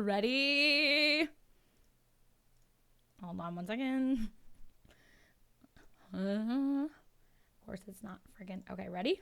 Ready? Hold on one second. Of course it's not friggin'. Okay, ready?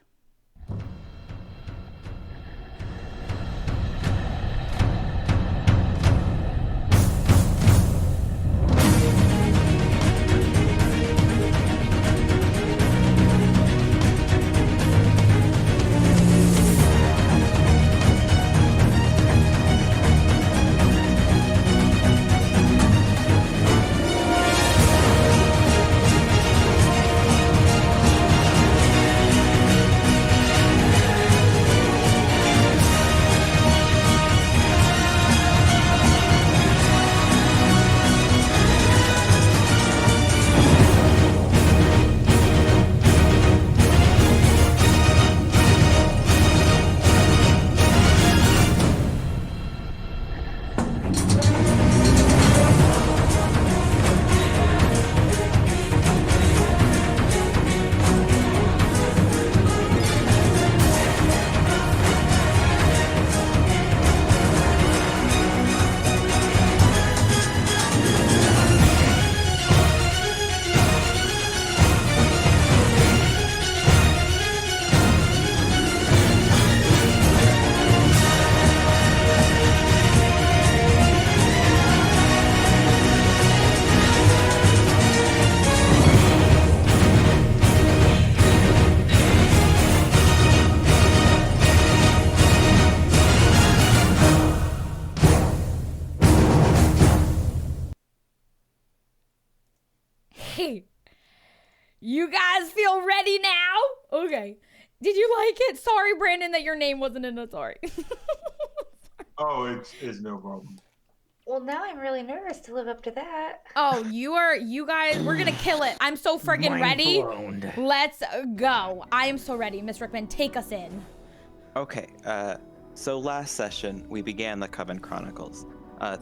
Hey, you guys feel ready now? Okay. Did you like it? Sorry, Brandon, that your name wasn't in it. Sorry. Oh, it's no problem. Well, now I'm really nervous to live up to that. Oh, you guys, we're gonna kill it. I'm so friggin' ready. Blown. Let's go. I am so ready. Miss Rickman, take us in. Okay, so last session we began the Coven Chronicles.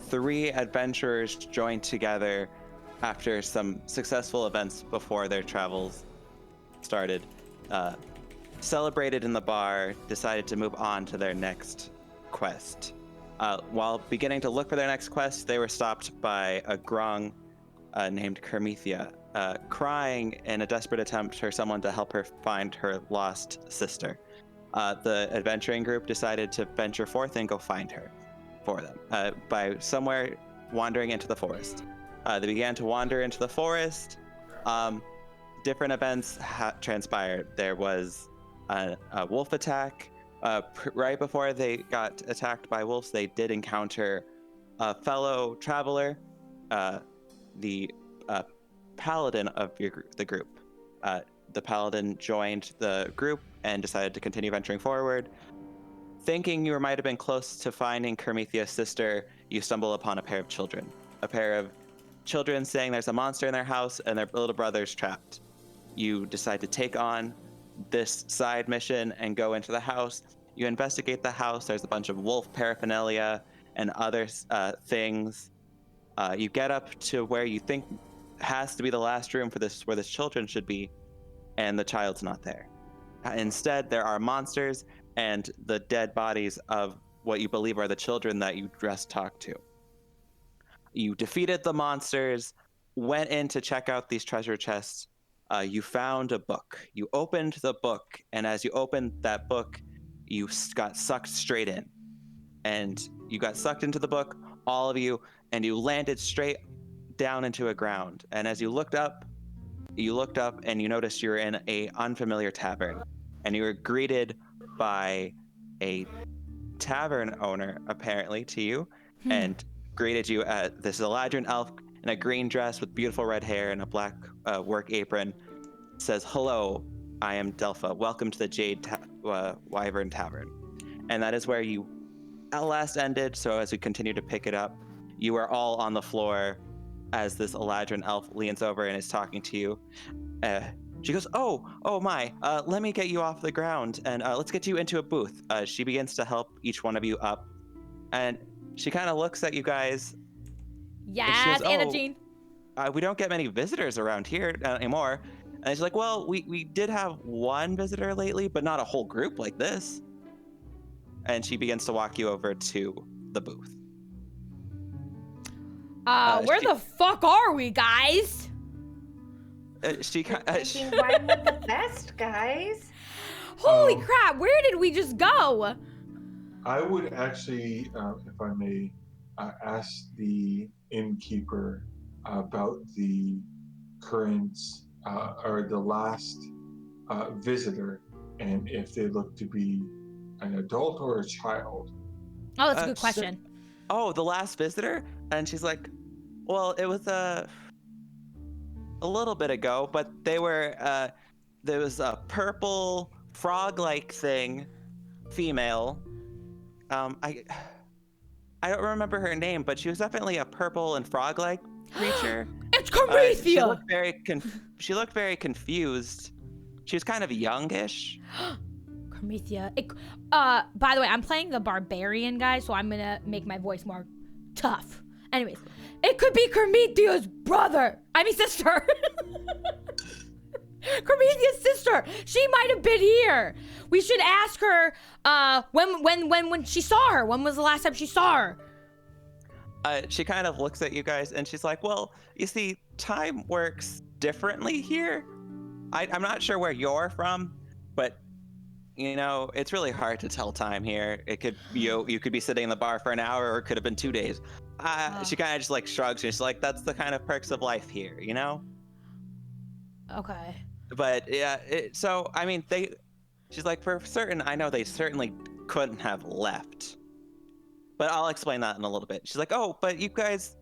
3 adventurers joined together after some successful events before their travels started, celebrated in the bar, decided to move on to their next quest. While beginning to look for their next quest, they were stopped by a grung named Kermithia, crying in a desperate attempt for someone to help her find her lost sister. The adventuring group decided to venture forth and go find her for them by somewhere wandering into the forest. They began to wander into the forest. Different events transpired. There was a wolf attack. Right before they got attacked by wolves, they did encounter a fellow traveler, the paladin of the group. The paladin joined the group and decided to continue venturing forward. Thinking you might have been close to finding Kermithia's sister, you stumble upon a pair of children. A pair of children saying there's a monster in their house and their little brother's trapped. You decide to take on this side mission and go into the house. You investigate the house. There's a bunch of wolf paraphernalia and other things. You get up to where you think has to be the last room for this, where this children should be, and the child's not there. Instead, there are monsters and the dead bodies of what you believe are the children that you just talked to. You defeated the monsters, went in to check out these treasure chests. You found a book. You opened the book, and as you opened that book, you got sucked straight in. And you got sucked into the book, all of you, and you landed straight down into a ground. And as you looked up and you noticed you were in a unfamiliar tavern. And you were greeted by a tavern owner, apparently, to you, and greeted you at this Eladrin elf in a green dress with beautiful red hair and a black work apron. Says, "Hello, I am Delpha. Welcome to the Jade Wyvern Tavern." And that is where you at last ended. So as we continue to pick it up, you are all on the floor as this Eladrin elf leans over and is talking to you. She goes, oh my, let me get you off the ground and let's get you into a booth. She begins to help each one of you up. And she kind of looks at you guys. Yes, goes, Anna Jean. We don't get many visitors around here anymore. And she's like, well, we did have one visitor lately, but not a whole group like this. And she begins to walk you over to the booth. Where the fuck are we, guys? She Thinking wine with the best, guys. Holy crap, where did we just go? I would actually, if I may, ask the innkeeper about the current or the last visitor, and if they look to be an adult or a child. Oh, that's a good question. Oh, the last visitor? And she's like, well, it was a little bit ago, but they were there was a purple frog-like thing, female. I don't remember her name, but she was definitely a purple and frog-like creature. It's Cormethia! She looked very confused. She was kind of youngish. Cormethia. By the way, I'm playing the barbarian guy, so I'm gonna make my voice more tough. Anyways, it could be Cormethia's sister. Cormethia's sister. She might have been here. We should ask her when she saw her. When was the last time she saw her? She kind of looks at you guys and she's like, well, you see, time works differently here. I'm not sure where you're from, but you know, it's really hard to tell time here. It could you could be sitting in the bar for an hour, or it could have been 2 days. She kind of just like shrugs. And she's like, that's the kind of perks of life here, you know? Okay. But yeah, so I mean, she's like, for certain, I know they certainly couldn't have left. But I'll explain that in a little bit. She's like, oh, but you guys,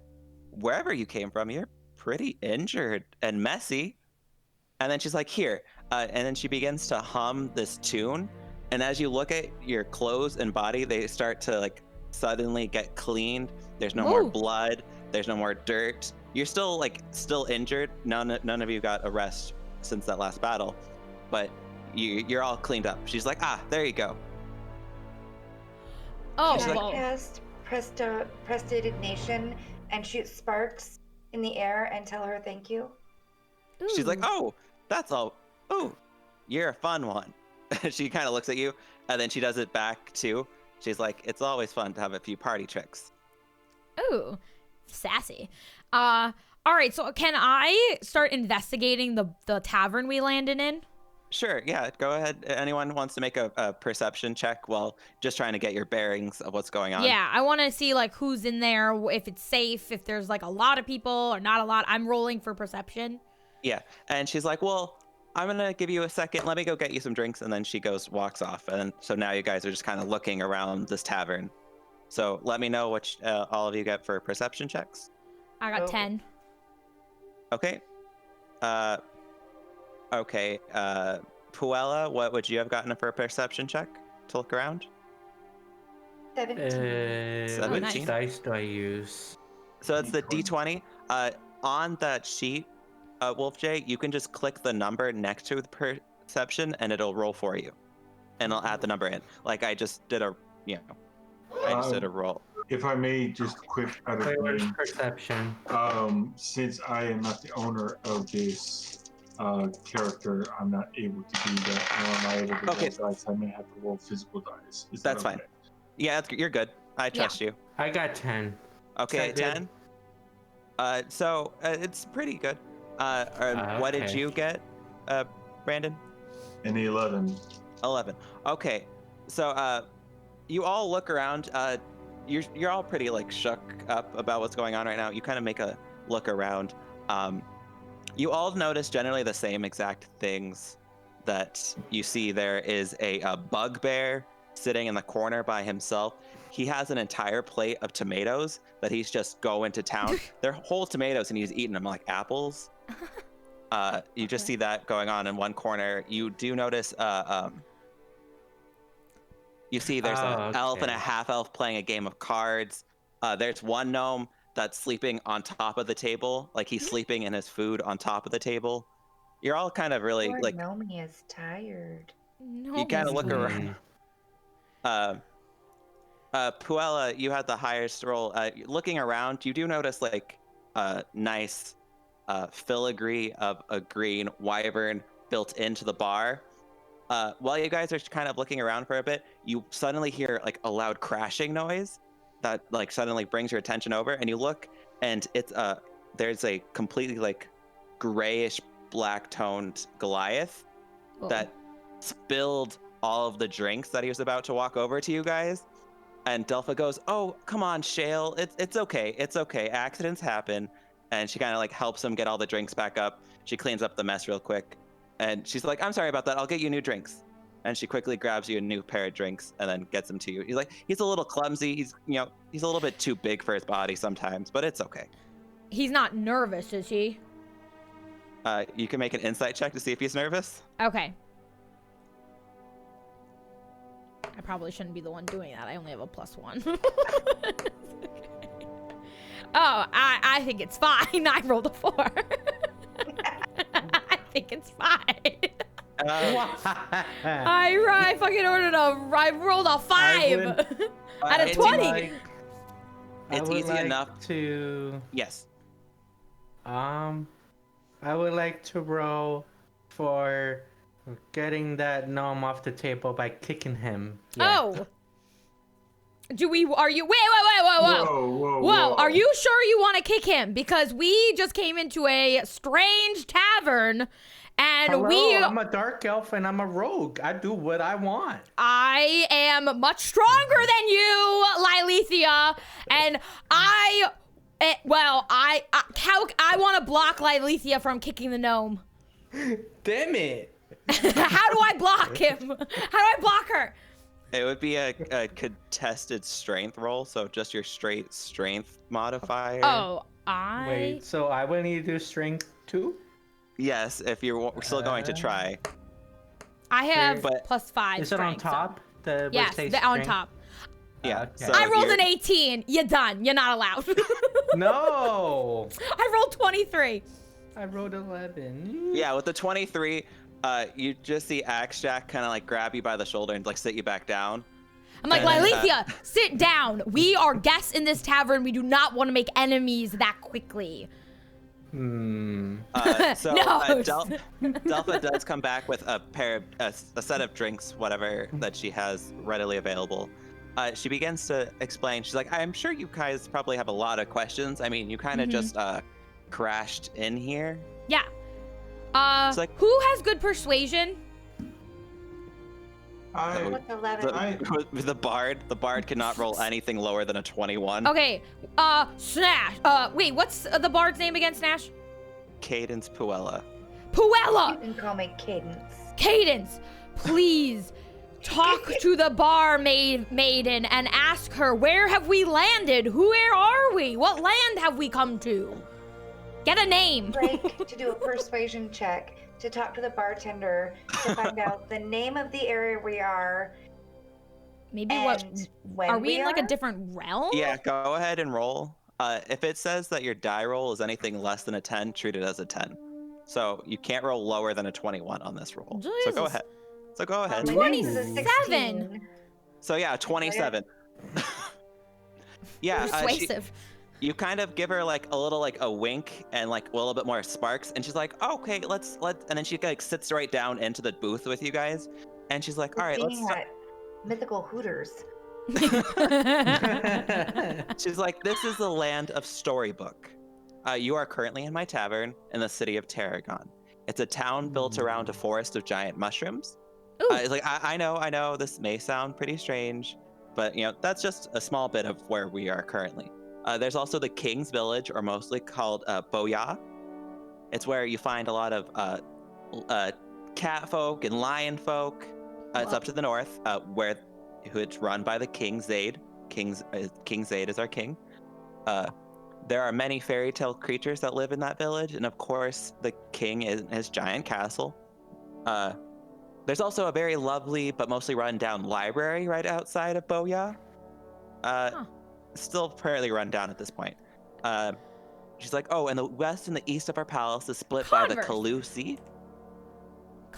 wherever you came from, you're pretty injured and messy. And then she's like, here. And then she begins to hum this tune. And as you look at your clothes and body, they start to like suddenly get cleaned. There's no more blood. There's no more dirt. You're still injured. None of you got a rest since that last battle, but you're all cleaned up. She's like, there you go. Oh, Can well. I cast Prestidignation and shoot sparks in the air and tell her thank you? She's like, Ooh. oh, that's all. Oh, you're a fun one. She kind of looks at you, and then she does it back too. She's like, it's always fun to have a few party tricks. Ooh, sassy. All right, so can I start investigating the tavern we landed in? Sure, yeah, go ahead. Anyone wants to make a perception check while just trying to get your bearings of what's going on? Yeah, I want to see like who's in there, if it's safe, if there's like a lot of people or not a lot. I'm rolling for perception. Yeah, and she's like, well, I'm gonna give you a second. Let me go get you some drinks, and then she walks off. And so now you guys are just kind of looking around this tavern. So let me know what all of you get for perception checks. I got 10. Okay. Okay. Puella, what would you have gotten for a perception check to look around? 17. 17? Nice. Dice do I use? So it's the D20. On that sheet, Wolf J, you can just click the number next to the perception and it'll roll for you. And it'll add the number in. Like I just did a roll. If I may, just quick out of Where's game, perception? since I am not the owner of this character, I'm not able to do that. Nor am I able to roll dice. I may have to roll physical dice. Is That's that fine. okay? Yeah, you're good. I trust you. I got 10. Okay, Good. 10. So it's pretty good. What did Okay. you get, Brandon? An 11. 11. Okay, so you all look around. You're all pretty like shook up about what's going on right now. You kind of make a look around. You all notice generally the same exact things that you see. There is a bugbear sitting in the corner by himself. He has an entire plate of tomatoes that he's just going to town. They're whole tomatoes and he's eating them like apples. You just see that going on in one corner. You do notice you see there's an elf and a half elf playing a game of cards. There's one gnome that's sleeping on top of the table, like he's sleeping in his food on top of the table. You're all kind of really Poor like Nomi is tired. No, you kind of look Mm. around. Puella, you had the highest roll. Looking around, you do notice like a nice filigree of a green wyvern built into the bar. While you guys are kind of looking around for a bit, you suddenly hear like a loud crashing noise that like suddenly brings your attention over, and you look, and it's there's a completely like grayish black toned Goliath that spilled all of the drinks that he was about to walk over to you guys. And Delpha goes, "Oh, come on, Shale. It's okay. It's okay. Accidents happen." And she kind of like helps him get all the drinks back up. She cleans up the mess real quick. And she's like, "I'm sorry about that. I'll get you new drinks." And she quickly grabs you a new pair of drinks and then gets them to you. He's a little clumsy. He's a little bit too big for his body sometimes, but it's okay. He's not nervous, is he? You can make an insight check to see if he's nervous. Okay. I probably shouldn't be the one doing that. I only have a +1. Oh, I think it's fine. I rolled a 4. I think it's fine. I fucking I rolled a 5 out of 20. It's easy enough to. Yes. I would like to roll for getting that gnome off the table by kicking him. Yeah. Oh. Are you, whoa. Are you sure you want to kick him? Because we just came into a strange tavern and Hello, I'm a dark elf and I'm a rogue. I do what I want. I am much stronger than you, Lilithia, and I want to block Lilithia from kicking the gnome. Damn it. How do I block him? How do I block her? It would be a contested strength roll, so just your straight strength modifier. Oh, Wait, so I would need to do strength too? Yes, if you're still going to try. I have But- +5. Is it on strength, so- top? Yes, on top. Yeah. Okay. So I rolled you're- an 18. You're done. You're not allowed. No! I rolled 23. I rolled 11. Yeah, with the 23, you just see Axe Jack kind of like grab you by the shoulder and like sit you back down. I'm like, And, Lilithia, sit down. We are guests in this tavern. We do not want to make enemies that quickly. So No. Delpha does come back with a set of drinks, whatever that she has readily available. She begins to explain. She's like, "I'm sure you guys probably have a lot of questions. I mean, you kind of just crashed in here." Yeah. It's like- Who has good persuasion? What's 11? The bard cannot roll anything lower than a 21. Okay. Snash. Wait, what's the bard's name again, Snash? Cadence Puella. You Puella. can call me Cadence. Cadence, please talk to the maiden and ask her, where have we landed? Where are we? What land have we come to? Get a name. Like to do a persuasion check to talk to the bartender to find out the name of the area we are. Maybe And when are we in like a are? different realm? Yeah, go ahead and roll. If it says that your die roll is anything less than a 10, treat it as a 10. So you can't roll lower than a 21 on this roll. So go Jesus. ahead. So go ahead. My name is a 16. So yeah, 27. Yeah, Persuasive. you kind of give her like a little like a wink and like a little bit more sparks, and she's like, oh, "Okay, let's," and then she like sits right down into the booth with you guys, and she's like, "All right, let's." Being at Mythical Hooters. She's like, "This is the land of Storybook. You are currently in my tavern in the city of Tarragon. It's a town built around a forest of giant mushrooms." Ooh. It's like, I know, this may sound pretty strange, but that's just a small bit of where we are currently. There's also the King's Village, or mostly called Boya. It's where you find a lot of cat folk and lion folk. It's up to the north, who it's run by the King Zaid. King Zaid is our king. There are many fairy tale creatures that live in that village, and of course, the king is in his giant castle. There's also a very lovely but mostly run down library right outside of Boya. Still fairly run down at this point. She's like, oh, and the west and the east of our palace is split by the Kalu Sea.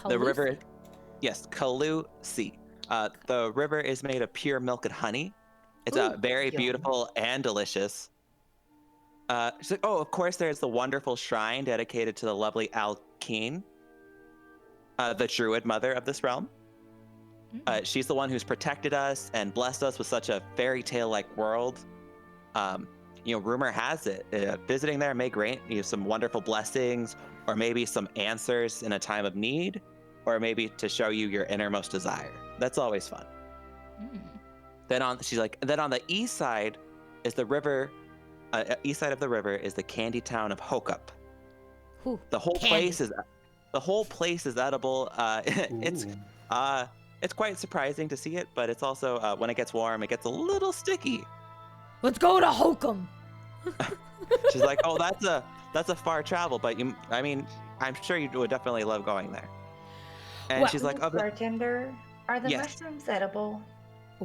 The river, yes, Kalu Sea. The river is made of pure milk and honey. It's very beautiful and delicious. She's like, oh, of course, there's the wonderful shrine dedicated to the lovely Alkeen, the druid mother of this realm. She's the one who's protected us and blessed us with such a fairy tale-like world. Rumor has it, visiting there may grant you some wonderful blessings, or maybe some answers in a time of need, or maybe to show you your innermost desire. That's always fun. Then on the east side is the river. East side of the river is the candy town of Hokup. Ooh, The whole candy. place is edible. It's quite surprising to see it, but it's also when it gets warm, it gets a little sticky. Let's go to Hokum. She's like, oh, that's a far travel, but I'm sure you would definitely love going there. And Well, she's like, oh, bartender, are the Yes. mushrooms edible?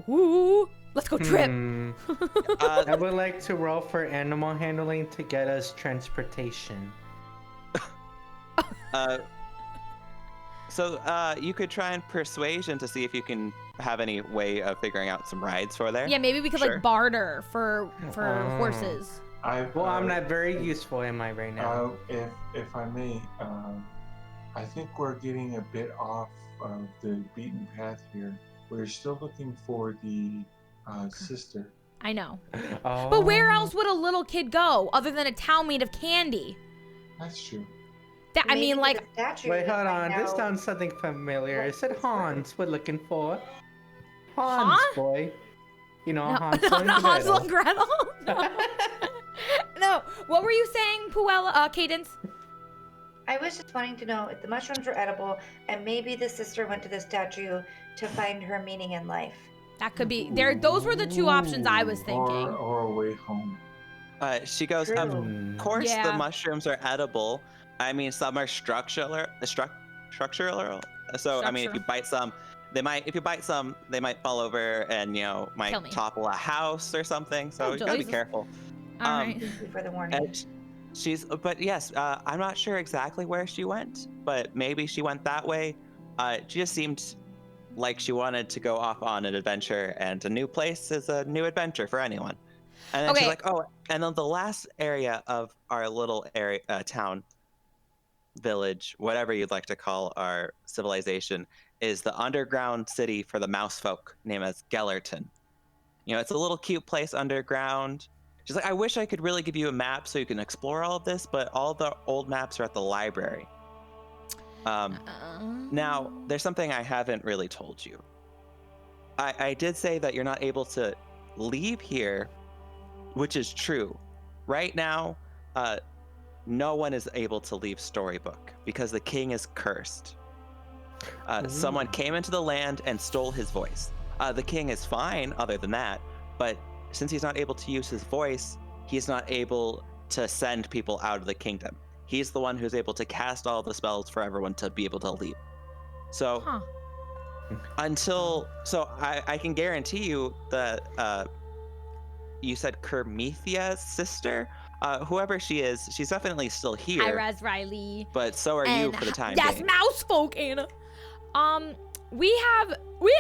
Ooh, let's go trip. I would like to roll for animal handling to get us transportation. So you could try and persuasion to see if you can have any way of figuring out some rides for there. Yeah, maybe we could Sure. like barter for horses. Well, I'm not very useful, am I, right now? If I may, I think we're getting a bit off of the beaten path here. We're still looking for the sister. I know. Oh. But where else would a little kid go other than a town made of candy? That's true. I Maybe mean, like, the statue Wait, to hold on. find This out sounds something familiar. what Is it this Hans we're looking for? Hans, Huh? boy. You know, no, Hansel and not Hansel and Gretel. Gretel. No. No. What were you saying, Puella? Cadence? I was just wanting to know if the mushrooms were edible, and maybe the sister went to the statue to find her meaning in life. That could be there. Those were the two options I was thinking. Or a way home. She goes, True. of course Yeah. the mushrooms are edible. I mean, some are structural. So I mean, if you bite some, they might fall over and Kill me. might topple a house or something. So Oh, you gotta be Jesus. careful. All right. Thank you for the warning. And but yes, I'm not sure exactly where she went, but maybe she went that way. She just seemed like she wanted to go off on an adventure, and a new place is a new adventure for anyone. And then Okay. she's like, oh, and then the last area of our little area, town, village, whatever you'd like to call our civilization, is the underground city for the mouse folk, named as Gellerton. It's a little cute place underground. She's like, I wish I could really give you a map so you can explore all of this, but all the old maps are at the library. Now, there's something I haven't really told you. I did say that you're not able to leave here, which is true. Right now, no one is able to leave Storybook because the king is cursed. Someone came into the land and stole his voice. The king is fine other than that, but since he's not able to use his voice, he's not able to send people out of the kingdom. He's the one who's able to cast all the spells for everyone to be able to leave. So I can guarantee you that you said Kermithia's sister, whoever she is, she's definitely still here. Iraz Riley. But so are you for the time That's being. mouse folk, Anna. We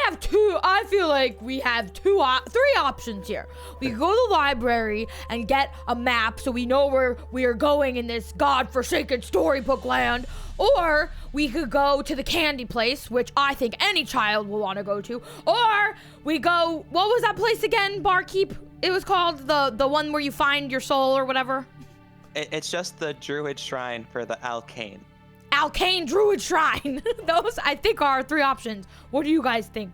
have two. I feel like we have three options here. We could go to the library and get a map so we know where we are going in this godforsaken storybook land, or we could go to the candy place, which I think any child will want to go to, or we go. What was that place again, Barkeep? It was called the one where you find your soul or whatever. It's just the druid shrine for the Alkane. Alkane Druid Shrine. Those, I think, are our three options. What do you guys think?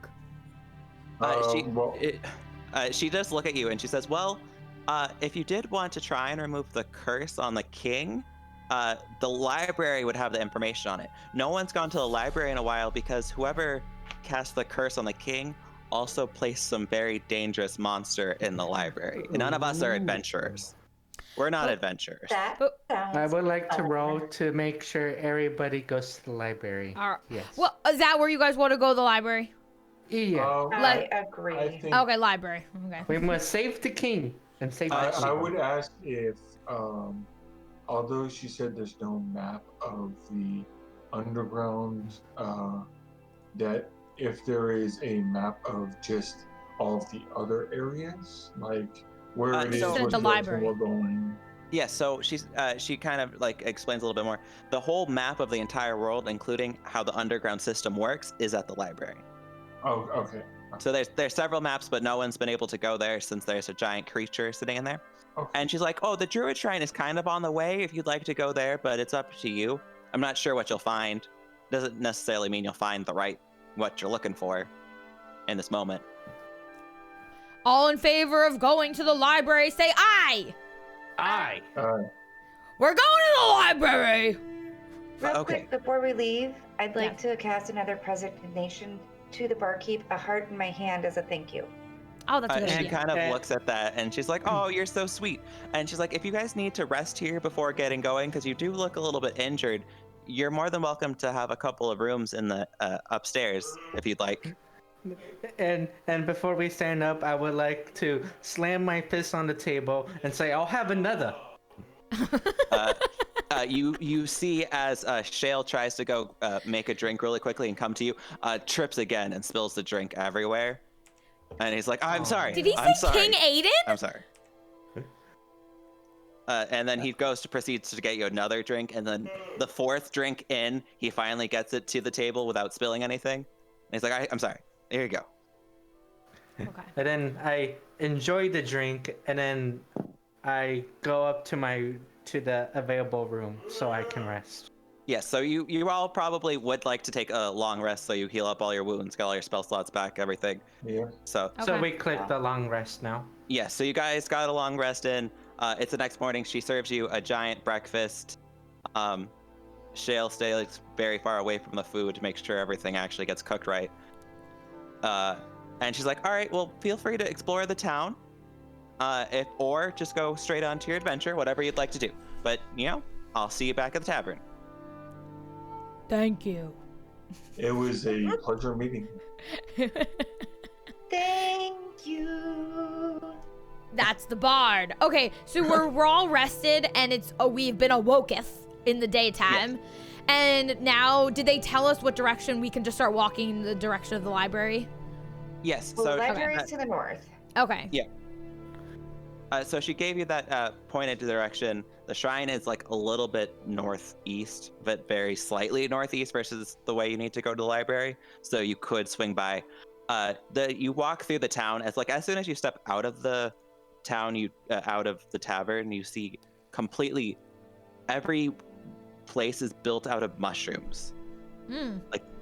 She does look at you and she says, well, if you did want to try and remove the curse on the king, the library would have the information on it. No one's gone to the library in a while because whoever cast the curse on the king also placed some very dangerous monster in the library. And none of us are adventurers. We're not adventurers. That sounds I would like to fun. roll to make sure everybody goes to the library. Yes. Well, is that where you guys want to go? The library? Yeah. I agree. I think Okay, library. Okay. We must save the king and save the I would ask if, although she said there's no map of the underground, that if there is a map of just all of the other areas, like where it is, so- what The direction library. we're going. Yeah, so she kind of like explains a little bit more. The whole map of the entire world, including how the underground system works, is at the library. Oh, okay. So there's several maps, but no one's been able to go there since there's a giant creature sitting in there. Okay. And she's like, oh, the Druid Shrine is kind of on the way if you'd like to go there, but it's up to you. I'm not sure what you'll find. Doesn't necessarily mean you'll find what you're looking for in this moment. All in favor of going to the library, say aye. Aye. We're going to the library. Real Okay. quick, before we leave, I'd like to cast another presentation to the barkeep, a heart in my hand as a thank you. Oh, that's a good She idea. kind of looks at that and she's like, oh, you're so sweet. And she's like, if you guys need to rest here before getting going, because you do look a little bit injured, you're more than welcome to have a couple of rooms in the upstairs if you'd like. And before we stand up, I would like to slam my fist on the table and say, I'll have another. You see as Shale tries to go make a drink really quickly and come to you, trips again and spills the drink everywhere. And he's like, I'm sorry. Did he I'm say sorry. King Aiden? I'm sorry. And then he proceeds to get you another drink, and then the fourth drink in, he finally gets it to the table without spilling anything. And he's like, I'm sorry. Here you go. Okay. And then I enjoy the drink, and then I go up to the available room so I can rest. Yes, so you all probably would like to take a long rest so you heal up all your wounds, get all your spell slots back, everything. Yeah. So So we click the long rest now. yeah, so you guys got a long rest in. It's the next morning. She serves you a giant breakfast. Shale stays very far away from the food to make sure everything actually gets cooked right. And she's like, all right, well, feel free to explore the town. Or just go straight on to your adventure, whatever you'd like to do. But, I'll see you back at the tavern. Thank you. It was a pleasure meeting you. Thank you. That's the bard. Okay, so we're all rested and we've been awoketh in the daytime. Yes. And now, did they tell us what direction we can just start walking in the direction of the library? Yes, Well, so the library is to the north. Okay. Yeah. So she gave you that pointed direction. The shrine is like a little bit northeast, but very slightly northeast versus the way you need to go to the library. So you could swing by. You walk through the town as soon as you step out of the town, out of the tavern, you see completely every place is built out of mushrooms.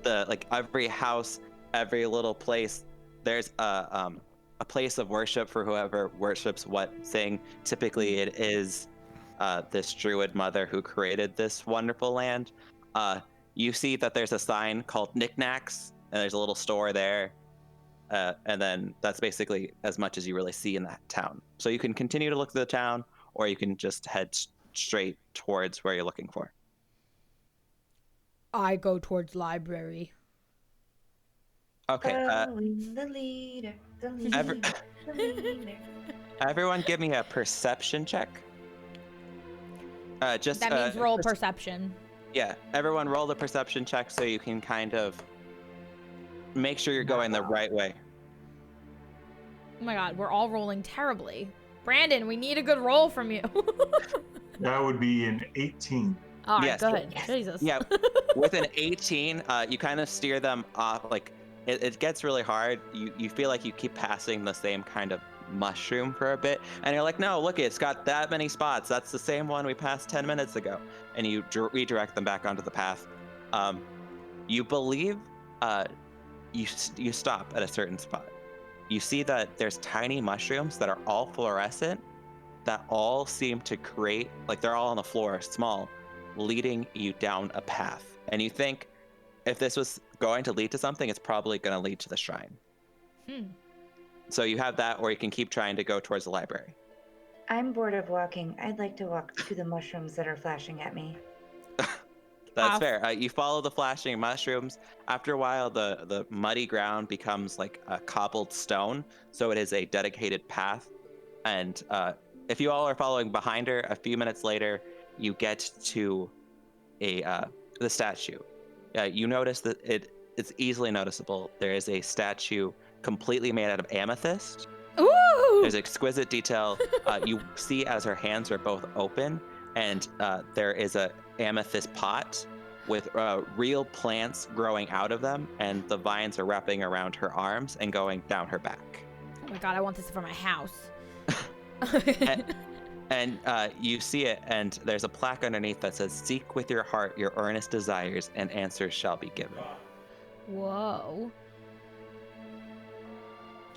Like every house, every little place, there's a place of worship for whoever worships what thing. Typically it is this druid mother who created this wonderful land. You see that there's a sign called Knickknacks, and there's a little store there. And then that's basically as much as you really see in that town. So you can continue to look at the town, or you can just head straight towards where you're looking for. I go towards library. Okay. Following the leader, the leader, the leader. Everyone give me a perception check. That means roll perception. Yeah, everyone roll the perception check so you can kind of make sure you're going the right way. Oh my god, we're all rolling terribly. Brandon, we need a good roll from you. That would be an 18. All right, Yes. good. Yes. Jesus. Yeah, with an 18, you kind of steer them off. Like it gets really hard. You feel like you keep passing the same kind of mushroom for a bit, and you're like, no, look, it's got that many spots. That's the same one we passed 10 minutes ago. And you redirect them back onto the path. You believe you stop at a certain spot. You see that there's tiny mushrooms that are all fluorescent, that all seem to create, like they're all on the floor, small, leading you down a path. And you think, if this was going to lead to something, it's probably going to lead to the shrine. So you have that, or you can keep trying to go towards the library. I'm bored of walking. I'd like to walk to the mushrooms that are flashing at me. That's fair. You follow the flashing mushrooms. After a while, the muddy ground becomes like a cobbled stone, so it is a dedicated path. And if you all are following behind her, a few minutes later, you get to the statue. You notice that it's easily noticeable. There is a statue completely made out of amethyst. Ooh! There's exquisite detail. You see as her hands are both open, and there is a amethyst pot with real plants growing out of them, and the vines are wrapping around her arms and going down her back. Oh my god, I want this for my house. And you see it, and there's a plaque underneath that says, "Seek with your heart your earnest desires, and answers shall be given." Whoa.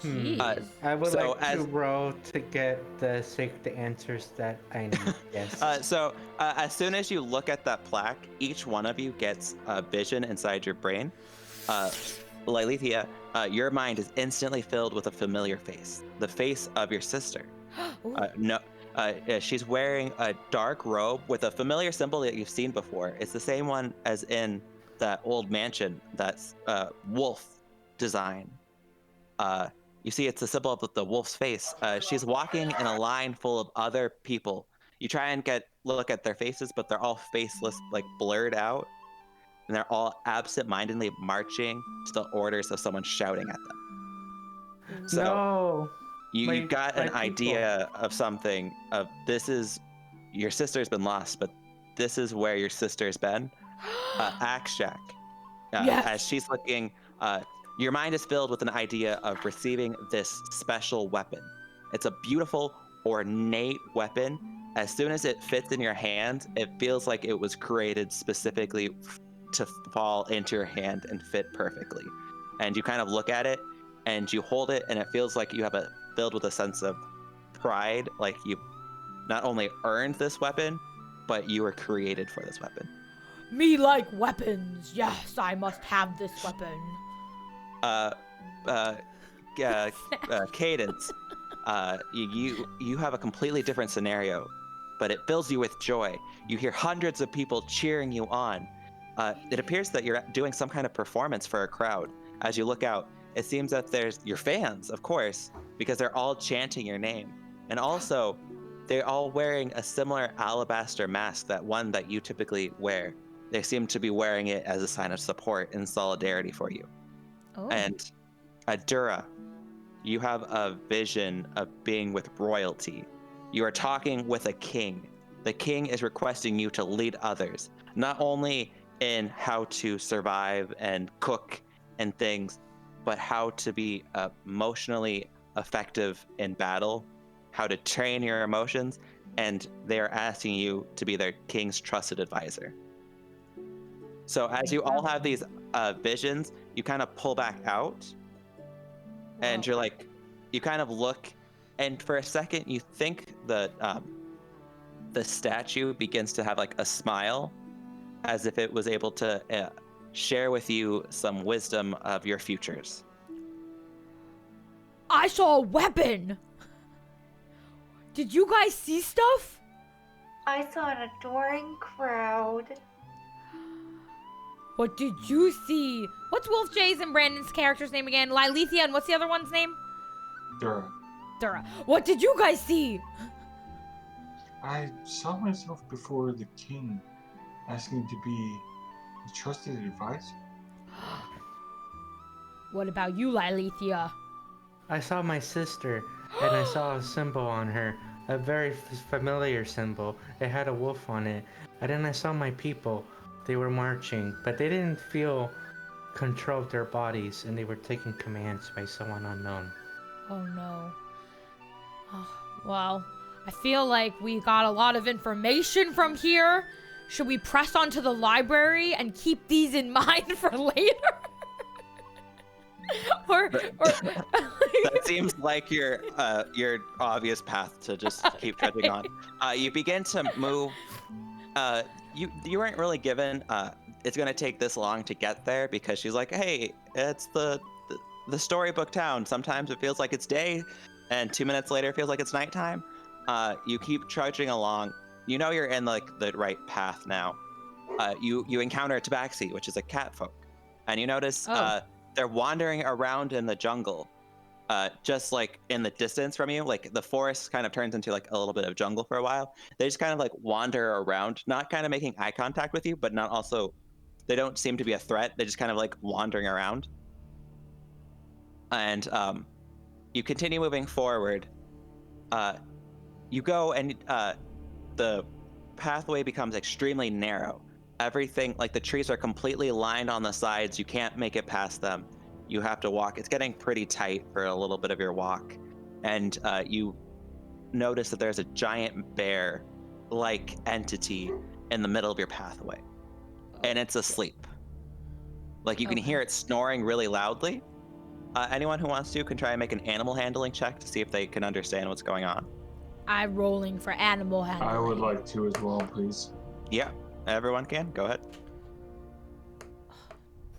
Hmm. Jeez. I would So like to roll to get the answers that I need. Yes. So as soon as you look at that plaque, each one of you gets a vision inside your brain. Lilithia, your mind is instantly filled with a familiar face, the face of your sister. She's wearing a dark robe with a familiar symbol that you've seen before. It's the same one as in that old mansion, that's wolf design. You see, it's a symbol of the wolf's face. She's walking in a line full of other people. You try and look at their faces, but they're all faceless, like blurred out, and they're all absent-mindedly marching to the orders of someone shouting at them. So No. you got an idea of something. This is your sister's been lost, but this is where your sister's been. Axe Jack. Yes. As she's looking. Your mind is filled with an idea of receiving this special weapon. It's a beautiful, ornate weapon. As soon as it fits in your hand, it feels like it was created specifically to fall into your hand and fit perfectly. And you kind of look at it, and you hold it, and it feels like you have filled with a sense of pride, like you not only earned this weapon, but you were created for this weapon. Me like weapons. Yes, I must have this weapon. Cadence, you have a completely different scenario, but it fills you with joy. You hear hundreds of people cheering you on. It appears that you're doing some kind of performance for a crowd. As you look out, it seems that there's your fans, of course, because they're all chanting your name. And also, they're all wearing a similar alabaster mask, that one that you typically wear. They seem to be wearing it as a sign of support and solidarity for you. Oh. And Adura, you have a vision of being with royalty. You are talking with a king. The king is requesting you to lead others, not only in how to survive and cook and things, but how to be emotionally effective in battle, how to train your emotions, and they are asking you to be their king's trusted advisor. So as you all have these visions, you kind of pull back out, and you're like, you kind of look, and for a second you think that the statue begins to have like a smile, as if it was able to share with you some wisdom of your futures. I saw a weapon. Did you guys see stuff? I saw an adoring crowd. What did you see? What's Wolf J's and Brandon's character's name again? Lilithia, and what's the other one's name? Dura. What did you guys see? I saw myself before the king, asking to be a trusted advisor. What about you, Lilithia? I saw my sister, and I saw a symbol on her, a very familiar symbol. It had a wolf on it. And then I saw my people. They were marching, but they didn't feel control of their bodies, and they were taking commands by someone unknown. Oh no. Oh, well, I feel like we got a lot of information from here. Should we press on to the library and keep these in mind for later? or That seems like your obvious path to just keep trudging on. You begin to move. You weren't really given it's gonna take this long to get there, because she's like, hey, it's the storybook town. Sometimes it feels like it's day, and 2 minutes later it feels like it's nighttime. You keep trudging along. You know you're in like the right path now. You encounter a tabaxi, which is a cat folk, and you notice they're wandering around in the jungle. Just like in the distance from you, like the forest kind of turns into like a little bit of jungle for a while. They just kind of like wander around, not kind of making eye contact with you, but not also, they don't seem to be a threat. They just kind of like wandering around. And you continue moving forward. You go, and the pathway becomes extremely narrow. everything, like the trees are completely lined on the sides. You can't make it past them. You have to walk. It's getting pretty tight for a little bit of your walk. And you notice that there's a giant bear-like entity in the middle of your pathway. And it's asleep. Like you can hear it snoring really loudly. Anyone who wants to can try and make an animal handling check to see if they can understand what's going on. I'm rolling for animal handling. I would like to as well, please. Yeah, everyone can. Go ahead.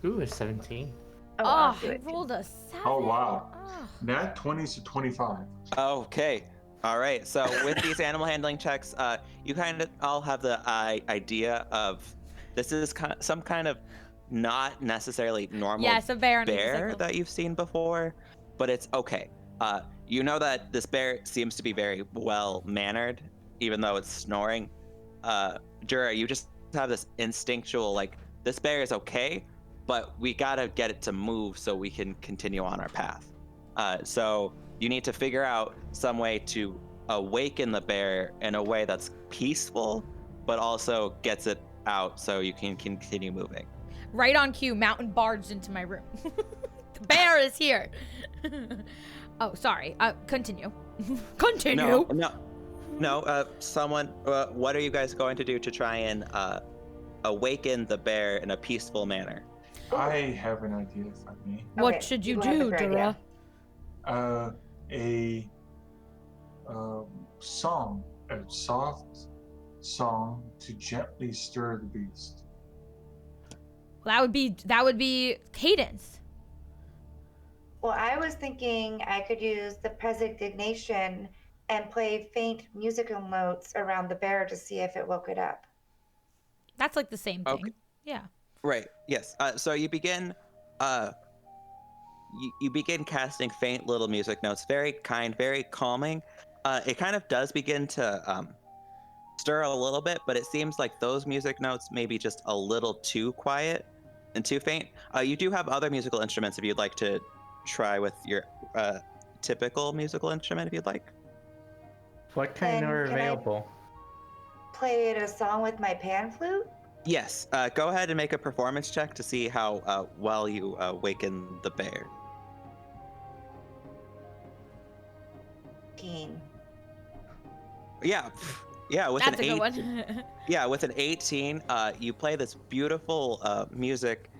Ooh, a 17. Oh, I'll Oh, do I it. rolled a 7. Oh, wow. Oh. Nat 20s to 25. Okay. All right. So with these animal handling checks, you kind of all have the idea of this is some kind of not necessarily normal Yes, a bear. bear that you've seen before, but it's okay. You know that this bear seems to be very well mannered, even though it's snoring. Jura, you just have this instinctual like this bear is okay, but we gotta get it to move so we can continue on our path. So you need to figure out some way to awaken the bear in a way that's peaceful, but also gets it out so you can continue moving. Right on cue, Mountain barged into my room. The bear is here. Oh, sorry. Continue. Continue. No. Someone. What are you guys going to do to try and awaken the bear in a peaceful manner? I have an idea, if I may. What Okay, should you have a do, great Dura? idea. A song, a soft song to gently stir the beast. Well, that would be cadence. Well, I was thinking I could use the presignation and play faint musical notes around the bear to see if it woke it up. That's like the same thing. Okay. Yeah. Right. Yes. So you begin. You begin casting faint little music notes, very kind, very calming. It kind of does begin to stir a little bit, but it seems like those music notes may be just a little too quiet and too faint. You do have other musical instruments if you'd like to try with your typical musical instrument if you'd like. What kind Then are can I- available? Played a song with my pan flute? Yes. Go ahead and make a performance check to see how well you awaken the bear. 18. Yeah. Yeah. With That's a an good 18, one. yeah, with an 18, you play this beautiful music,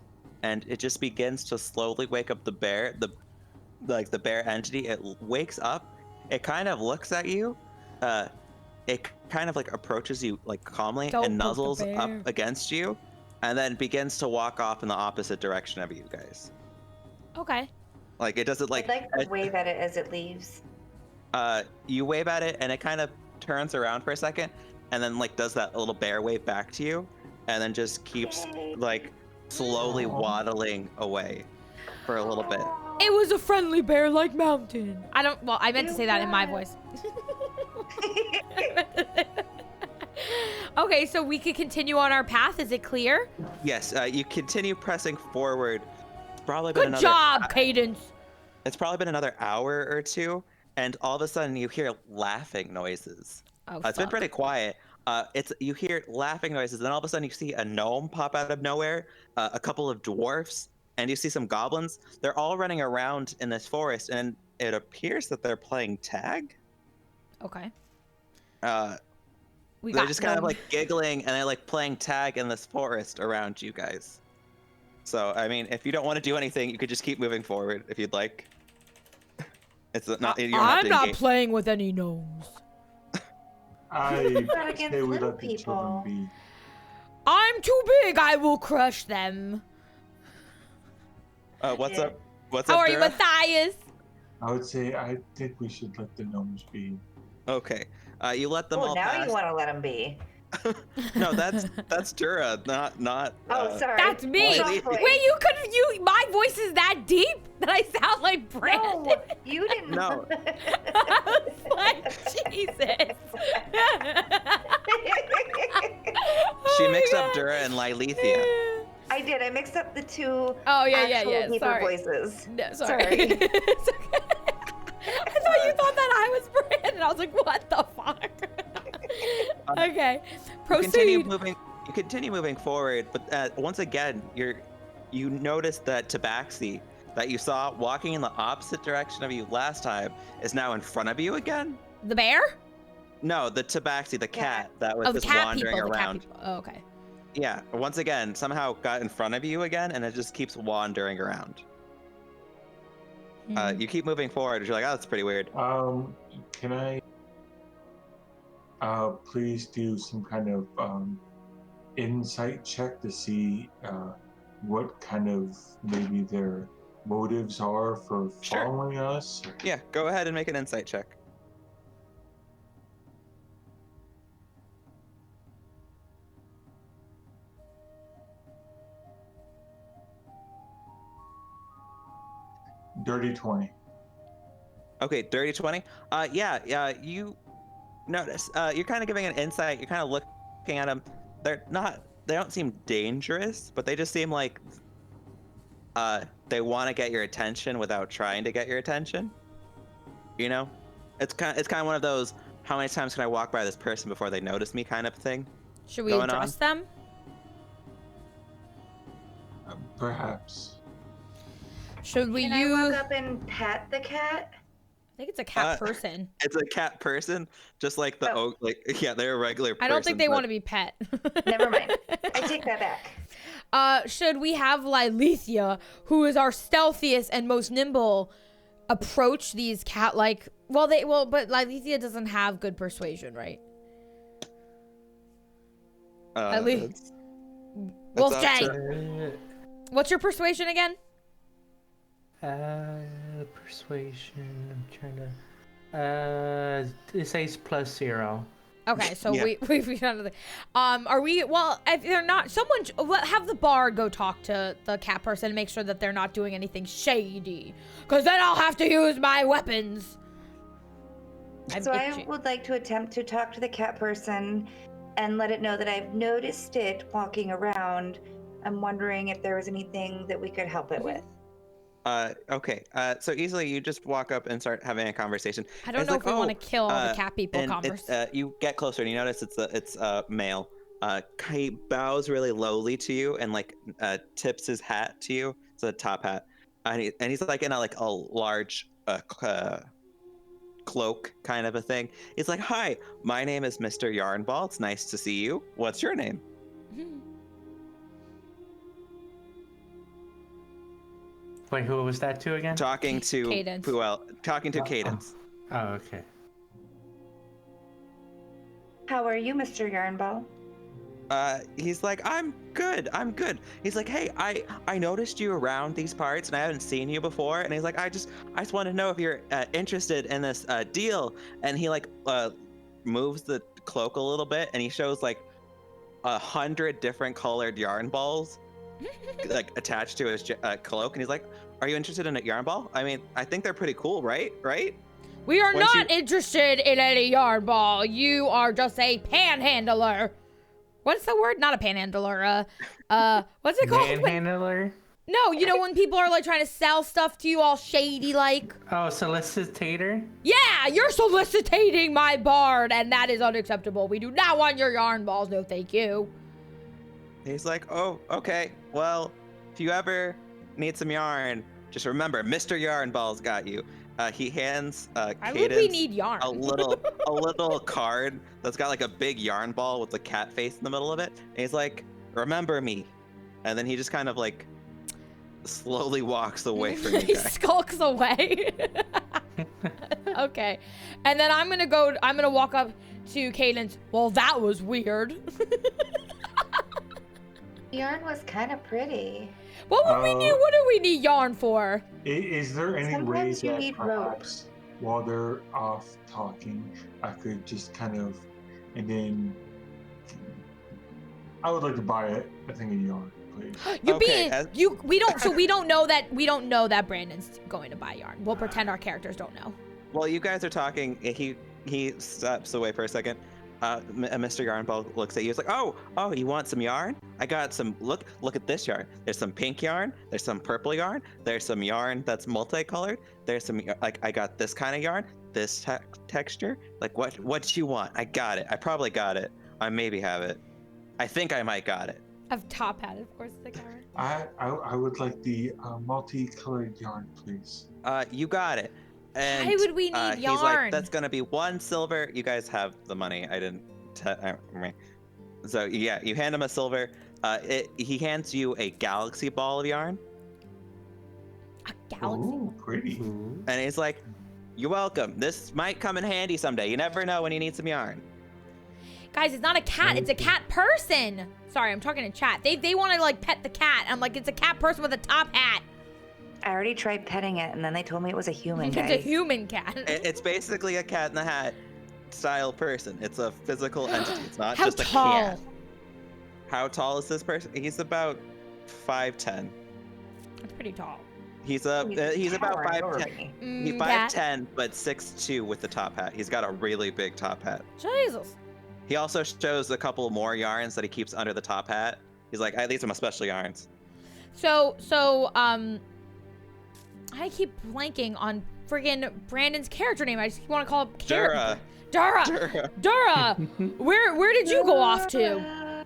and it just begins to slowly wake up the bear. The bear entity. It wakes up. It kind of looks at you. It kind of like approaches you like calmly Don't and poke the nuzzles up bear. against you, and then begins to walk off in the opposite direction of you guys. Okay. Like it doesn't I'd like to wave at it as it leaves. you wave at it, and it kind of turns around for a second, and then like does that little bear wave back to you, and then just keeps Yay. like slowly waddling away for a little bit. It was a friendly bear like Mountain. I meant to say that in my voice. Okay, so we could continue on our path. Is it clear? Yes, you continue pressing forward. It's probably been Good job, Cadence. It's probably been another hour or two, and all of a sudden you hear laughing noises. Oh, It's been fuck. pretty quiet. You hear laughing noises, then all of a sudden you see a gnome pop out of nowhere, a couple of dwarfs, and you see some goblins. They're all running around in this forest, and it appears that they're playing tag. Okay. They're just kind of like giggling, and they're like playing tag in this forest around you guys. So, I mean, if you don't want to do anything, you could just keep moving forward if you'd like. It's not. You don't have I'm to not engage. playing with any gnomes. I Not against say we little let the children people. be. I'm too big. I will crush them. What's Yeah. up? What's How up, are you, Dura? Matthias? I would say I think we should let the gnomes be. Okay. You let them Oh, all now pass. you want to let them be. No, that's Dura, not. Oh, sorry. That's me. Wait, Wait, my voice is that deep that I sound like Brandon? No, you didn't. No. I was like, Jesus. She Oh my mixed up God. Dura and Lylithia. I did. I mixed up the two Oh, yeah, actual yeah. deeper Sorry. voices. No, sorry. Sorry. It's okay. I thought you thought that I was Brandon. I was like, what the fuck? Okay. Continue Proceed. moving. You continue moving forward, but once again, you notice that Tabaxi that you saw walking in the opposite direction of you last time is now in front of you again. The bear? No, the Tabaxi, the cat that was Oh, the just cat wandering people. The cat around. people. Oh, okay. Yeah, once again, somehow got in front of you again, and it just keeps wandering around. You keep moving forward, you're like, oh, that's pretty weird. Can I please do some kind of insight check to see what kind of maybe their motives are for Sure. following us? Yeah, go ahead and make an insight check. Dirty 20. Okay, dirty 20. Yeah, you notice, you're kind of giving an insight, you're kind of looking at them. They don't seem dangerous, but they just seem like they want to get your attention without trying to get your attention. You know? It's kind of one of those, how many times can I walk by this person before they notice me kind of thing. Should we going address them? Perhaps. Should we Can use? I walk up and pat the cat? I think it's a cat person. It's a cat person, just like the oak. Like, yeah, they're a regular person. I don't think they want to be pet. Never mind. I take that back. Should we have Lilithia, who is our stealthiest and most nimble, approach these cat-like? But Lilithia doesn't have good persuasion, right? Wolfjay, what's your persuasion again? Persuasion. I'm trying to. It says +0. Okay, so Yeah. we've done the. Are we? Well, if they're not, have the bard go talk to the cat person and make sure that they're not doing anything shady, because then I'll have to use my weapons. So I would like to attempt to talk to the cat person and let it know that I've noticed it walking around. I'm wondering if there was anything that we could help it with. Okay. So easily you just walk up and start having a conversation. I don't know if we want to kill all the cat people. You get closer and you notice it's male. He bows really lowly to you and tips his hat to you. It's a top hat, and he's like in a large cloak kind of a thing. He's like, "Hi, my name is Mr. Yarnball. It's nice to see you. What's your name?" Wait, who was that to again? Talking to Cadence. Talking to Cadence. Oh, okay. How are you, Mr. Yarnball? He's like, I'm good. He's like, hey, I noticed you around these parts and I haven't seen you before. And he's like, I just want to know if you're interested in this deal. And he moves the cloak a little bit and he shows 100 different colored yarn balls attached to his cloak. And he's like, are you interested in a yarn ball? I mean, I think they're pretty cool, right? We are not interested in any yarn ball. You are just a panhandler. What's the word? Not a panhandler. What's it called? Panhandler? No, you know when people are trying to sell stuff to you all shady like? Oh, solicitator? Yeah, you're soliciting my bard, and that is unacceptable. We do not want your yarn balls. No, thank you. He's like, oh, okay. Well, if you ever need some yarn, just remember, Mr. Yarnball's got you. He hands Why would Cadence we need yarn? a little card that's got a big yarn ball with a cat face in the middle of it. And he's like, remember me. And then he just kind of slowly walks away from you He guys. skulks away. Okay. And then I'm gonna walk up to Cadence. Well, that was weird. Yarn was kind of pretty. What do we need yarn for? Is there any way Sometimes you that need perhaps while they're off talking, I could just kind of, and then I would like to buy a thing of yarn, please. We don't know that Brandon's going to buy yarn. We'll pretend our characters don't know. While you guys are talking, he steps away for a second. Mr. Yarnball looks at you. He's like, oh, you want some yarn? I got some. Look at this yarn. There's some pink yarn. There's some purple yarn. There's some yarn that's multicolored. There's some I got this kind of yarn, this texture. What you want? I got it. I probably got it. I maybe have it. I think I might got it. Of top hat, of course, the camera. I would like the multicolored yarn, please. You got it. And Why would we need he's yarn? like, that's gonna be 1 silver. You guys have the money. I didn't. So yeah, you hand him a silver. He hands you a galaxy ball of yarn. A galaxy. Ooh, pretty. And he's like, you're welcome. This might come in handy someday. You never know when you need some yarn. Guys, it's not a cat. It's a cat person. Sorry, I'm talking to chat. They want to like pet the cat. I'm like, it's a cat person with a top hat. I already tried petting it, and then they told me it was a human. It's a human cat. It's basically a cat in the hat style person. It's a physical entity. It's not How just a tall? cat. How tall is this person? He's about 5'10". That's pretty tall. He's about towering over 5'10". me. He's Cat. 5'10", but 6'2" with the top hat. He's got a really big top hat. Jesus. He also shows a couple more yarns that he keeps under the top hat. He's like, these are my special yarns. So, I keep blanking on friggin' Brandon's character name. I just want to call him Dura. Dura. Where did you go off to?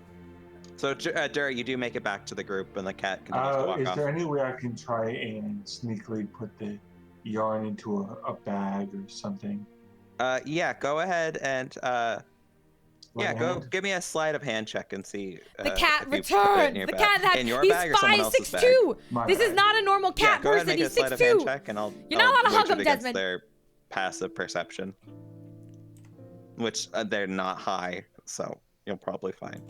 So, Dura, you do make it back to the group, and the cat continues to walk Is off. there any way I can try and sneakily put the yarn into a bag or something? Yeah, go ahead and Like go hand? give me a sleight of hand check and see. The cat if you put it in returns. your The bag. cat that in your he's bag or someone else's bag. 5'6". My This is bad. not a normal Yeah, cat go ahead person. and make He's a sleight of hand 6'2". check, and I'll. You're not allowed to hug wager him, it against Desmond. Their passive perception, which they're not high, so you'll probably find.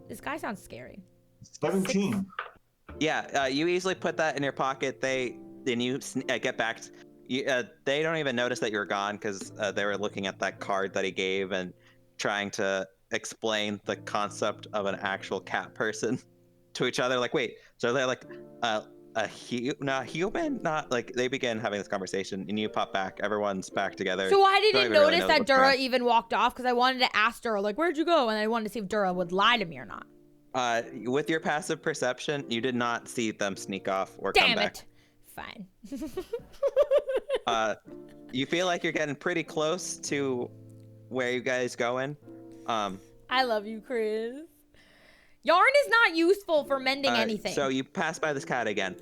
This guy sounds scary. 17. Yeah, you easily put that in your pocket. You get back. They don't even notice that you're gone because they were looking at that card that he gave and trying to explain the concept of an actual cat person to each other. Like, wait, so they're like a human? Not like they begin having this conversation, and you pop back. Everyone's back together. So I Don't didn't even really notice know that what's going Dura on. even walked off because I wanted to ask Dura, like, where'd you go? And I wanted to see if Dura would lie to me or not. With your passive perception, you did not see them sneak off or come Damn back. it. Fine. You feel like you're getting pretty close to where you guys going. I love you, Chris. Yarn is not useful for mending anything. So you pass by this cat again.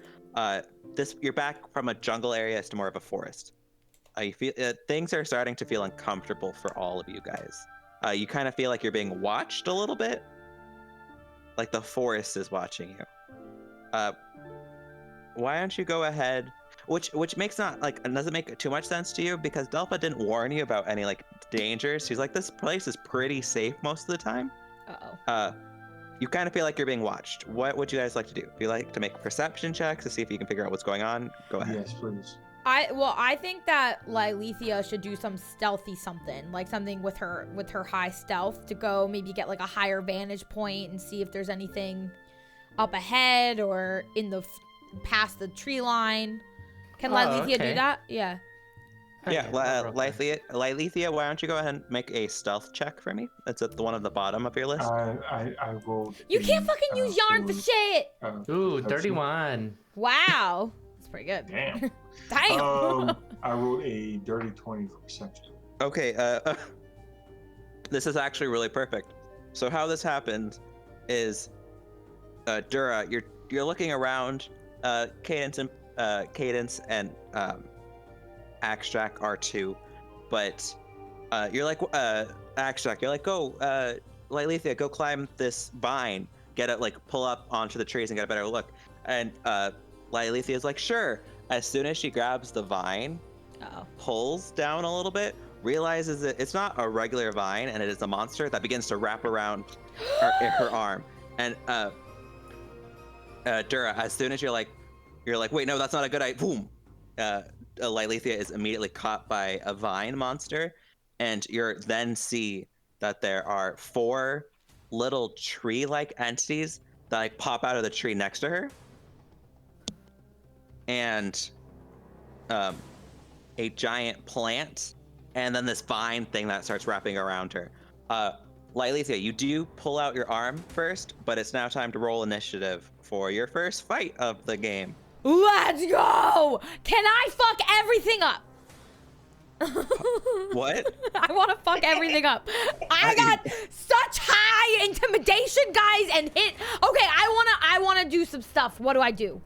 You're back from a jungle area to more of a forest. You feel things are starting to feel uncomfortable for all of you guys. You kind of feel like you're being watched a little bit, like the forest is watching you. Why don't you go ahead? Which makes doesn't make too much sense to you because Delpha didn't warn you about any like dangers. She's like, this place is pretty safe most of the time. Uh-oh. You kind of feel like you're being watched. What would you guys like to do? Do you like to make perception checks to see if you can figure out what's going on? Go ahead. Yes, please. I think that Lilithia should do some stealthy something, like something with her high stealth to go maybe get like a higher vantage point and see if there's anything up ahead or in the past the tree line. Can Lilithia do that? Yeah. Yeah, Lilithia, why don't you go ahead and make a stealth check for me? It's at the one at the bottom of your list. I rolled. You can't fucking use yarn for shit. Ooh, 31. Wow. That's pretty good. Damn. Damn. I rolled a dirty 20 for perception. Okay, this is actually really perfect. So how this happened is, Dura, you're looking around. Cadence and Axtrack are two, but you're like Axtrack. You're like, go, Lilithia, go climb this vine. Get it, like pull up onto the trees and get a better look. And Lilithia is like, sure. As soon as she grabs the vine, pulls down a little bit, realizes that it's not a regular vine and it is a monster that begins to wrap around her arm. And Dura, as soon as you're like, wait, no, that's not a good idea. Boom. Lilithia is immediately caught by a vine monster, and you then see that there are 4 little tree-like entities that like pop out of the tree next to her, and a giant plant, and then this vine thing that starts wrapping around her. Lilithia, you do pull out your arm first, but it's now time to roll initiative for your first fight of the game. Let's go! Can I fuck everything up? What? I want to fuck everything up. I got such high intimidation, guys, and hit. Okay, I wanna do some stuff. What do I do?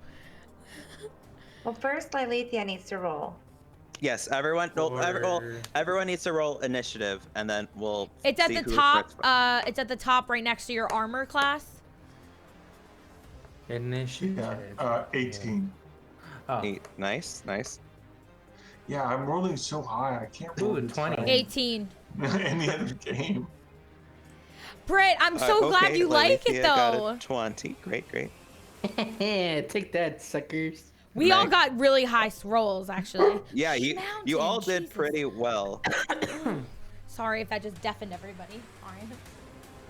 Well, first, Lilithia needs to roll. Yes, everyone needs to roll initiative, and then we'll. It's at see the who top. starts first. It's at the top, right next to your armor class. Initiative. Yeah, 18. Oh. 8. Nice. Yeah, I'm rolling so high, I can't roll. Ooh, this 20. high 18. in the other game. Britt, I'm so glad you like it, got though. a 20. Great. Take that, suckers. We all got really high rolls, actually. Yeah, you all did Jesus. pretty well. Sorry if that just deafened everybody. Sorry.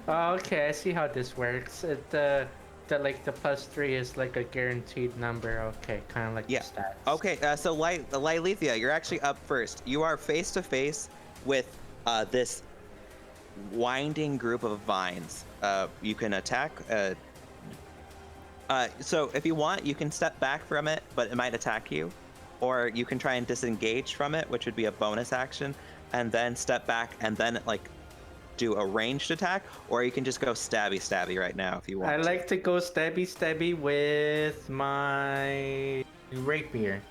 Oh, okay, I see how this works. The +3 is like a guaranteed number. Okay, kind of like Yeah. the stats. Okay, so Lilithia, you're actually up first. You are face to face with this winding group of vines. You can attack. So if you want, you can step back from it, but it might attack you, or you can try and disengage from it, which would be a bonus action, and then step back and then like do a ranged attack, or you can just go stabby right now if you want. I like to go stabby with my rapier.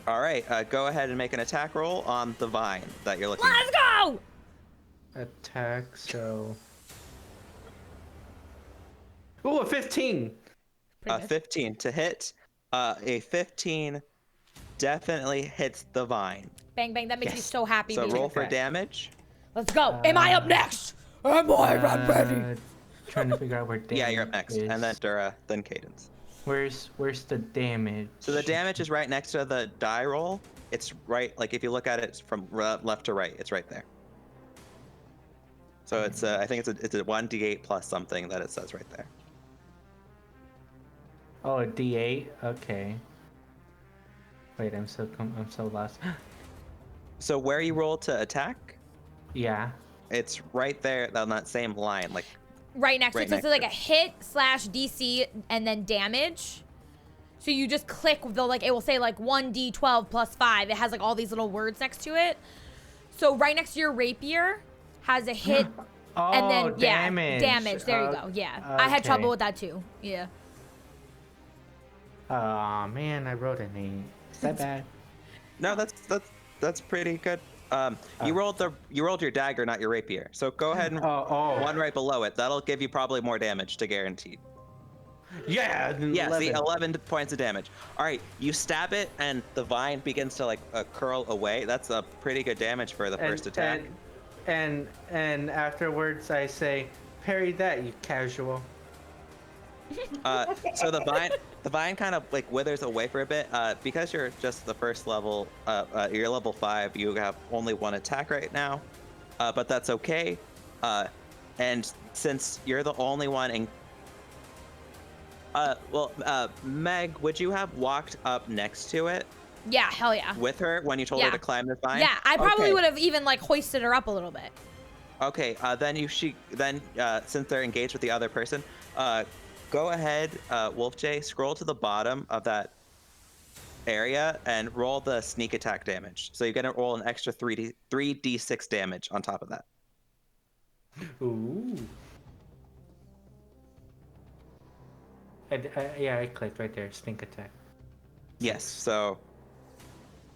All right, go ahead and make an attack roll on the vine that you're looking at. Let's go! Attack, so... Ooh, a 15! 15 to hit. A 15 definitely hits the vine. Bang, bang. That makes me Yes. so happy. So baby. roll for damage. Let's go. Am I up next? Am I ready? Trying to figure out where damage Yeah, you're up next, is. and then Dura, then Cadence. Where's the damage? So the damage is right next to the die roll. It's right, like if you look at it from left to right, it's right there. So it's I think it's a 1d8 plus something that it says right there. Oh, a D8? Okay. Wait, I'm so lost. So where you roll to attack, Yeah. it's right there on that same line. Like Right next to Right it. So it's next like to a hit / DC and then damage. So you just click the it will say like 1d12 plus 5. It has like all these little words next to it. So right next to your rapier has a hit Oh, and then damage. yeah, damage. There you go. Yeah. I had okay. trouble with that too. Yeah. Oh man, I wrote an 8. Is that bad? no, that's pretty good. You rolled your dagger, not your rapier. So go ahead and one right below it. That'll give you probably more damage to guarantee. Yeah. Yeah, 11. see, 11 points of damage. All right, you stab it, and the vine begins to like curl away. That's a pretty good damage for the first attack. And afterwards, I say, "Parry that, you casual." So the vine kind of like withers away for a bit. Because you're just the first level, you're level 5. You have only one attack right now, but that's okay. And since you're the only one in Meg, would you have walked up next to it Yeah, hell yeah. with her when you told her to climb the vine? Yeah, I probably Okay. would have even like hoisted her up a little bit. Okay, then since they're engaged with the other person, go ahead, Wolf J, scroll to the bottom of that area and roll the sneak attack damage. So you're gonna roll an extra 3d6 damage on top of that. Ooh. Yeah, I clicked right there. Stink attack. Yes, so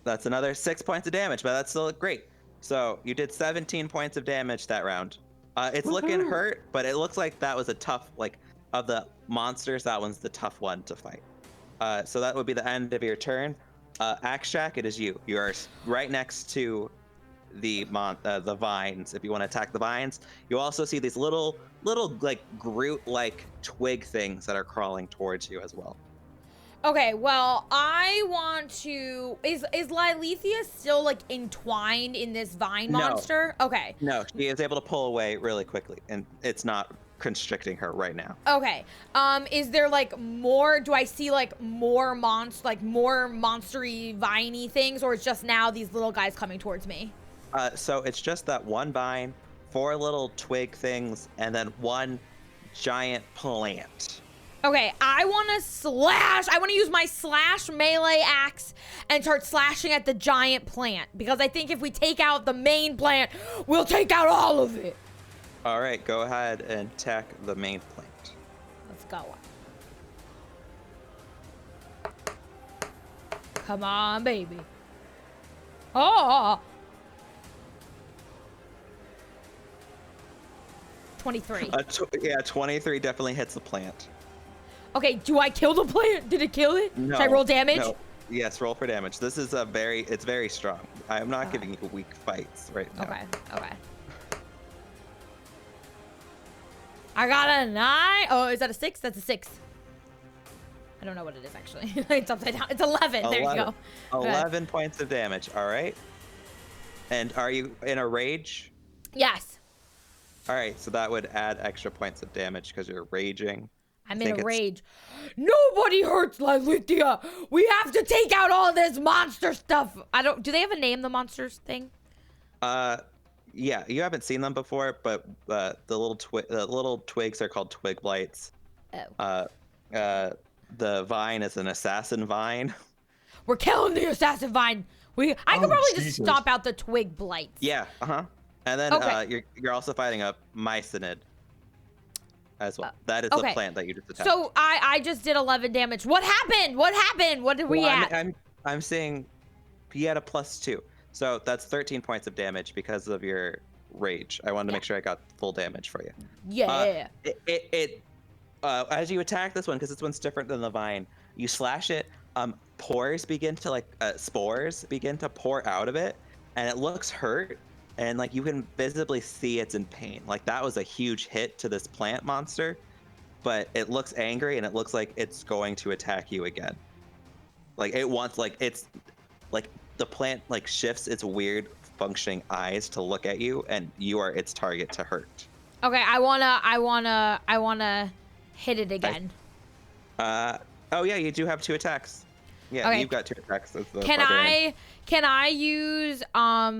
that's another 6 points of damage, but that's still great. So you did 17 points of damage that round. It's looking hurt, but it looks like that was a tough, like, of the monsters, that one's the tough one to fight. So that would be the end of your turn. Axe Jack, it is you. You are right next to the vines. If you want to attack the vines, you also see these little like Groot-like twig things that are crawling towards you as well. Okay, well, I want to. Is Lilithia still like entwined in this vine No. monster? Okay. No, she is able to pull away really quickly, and it's not constricting her right now. Okay. Is there like more? Do I see like more monstery viney things, or it's just now these little guys coming towards me? So it's just that one vine, 4 little twig things, and then one giant plant. Okay, I want to slash. I want to use my slash melee axe and start slashing at the giant plant, because I think if we take out the main plant, we'll take out all of it. All right, go ahead and attack the main plant. Let's go. Come on, baby. Oh! 23. Yeah, 23 definitely hits the plant. Okay, do I kill the plant? Did it kill it? No, Should I roll damage? No. Yes, roll for damage. This is it's very strong. I am not giving you weak fights right now. Okay. I got a 9. Oh, is that a 6? That's a 6. I don't know what it is, actually. It's upside down. It's 11. There you go. 11 points of damage. All right. And are you in a rage? Yes. All right, so that would add extra points of damage because you're raging. I'm in a rage. Nobody hurts Lilithia. We have to take out all this monster stuff. Do they have a name, the monsters thing? Yeah, you haven't seen them before, but the little twigs are called twig blights. Oh. The vine is an assassin vine. We're killing the assassin vine. I could probably Jesus. just stomp out the twig blights. Yeah, And then you're also fighting a mycinid as well. That is the plant that you just attacked. So I just did 11 damage. What happened? What did we at? I'm seeing you had a +2. So that's 13 points of damage because of your rage. I wanted to make sure I got full damage for you. Yeah. As you attack this one, because this one's different than the vine, you slash it, spores begin to pour out of it, and it looks hurt, and like you can visibly see it's in pain. Like that was a huge hit to this plant monster, but it looks angry and it looks like it's going to attack you again. Like it wants, it's like the plant shifts its weird functioning eyes to look at you, and you are its target to hurt. Okay, I wanna hit it again. Oh yeah, you do have 2 attacks. Yeah, okay. You've got 2 attacks. Can I use how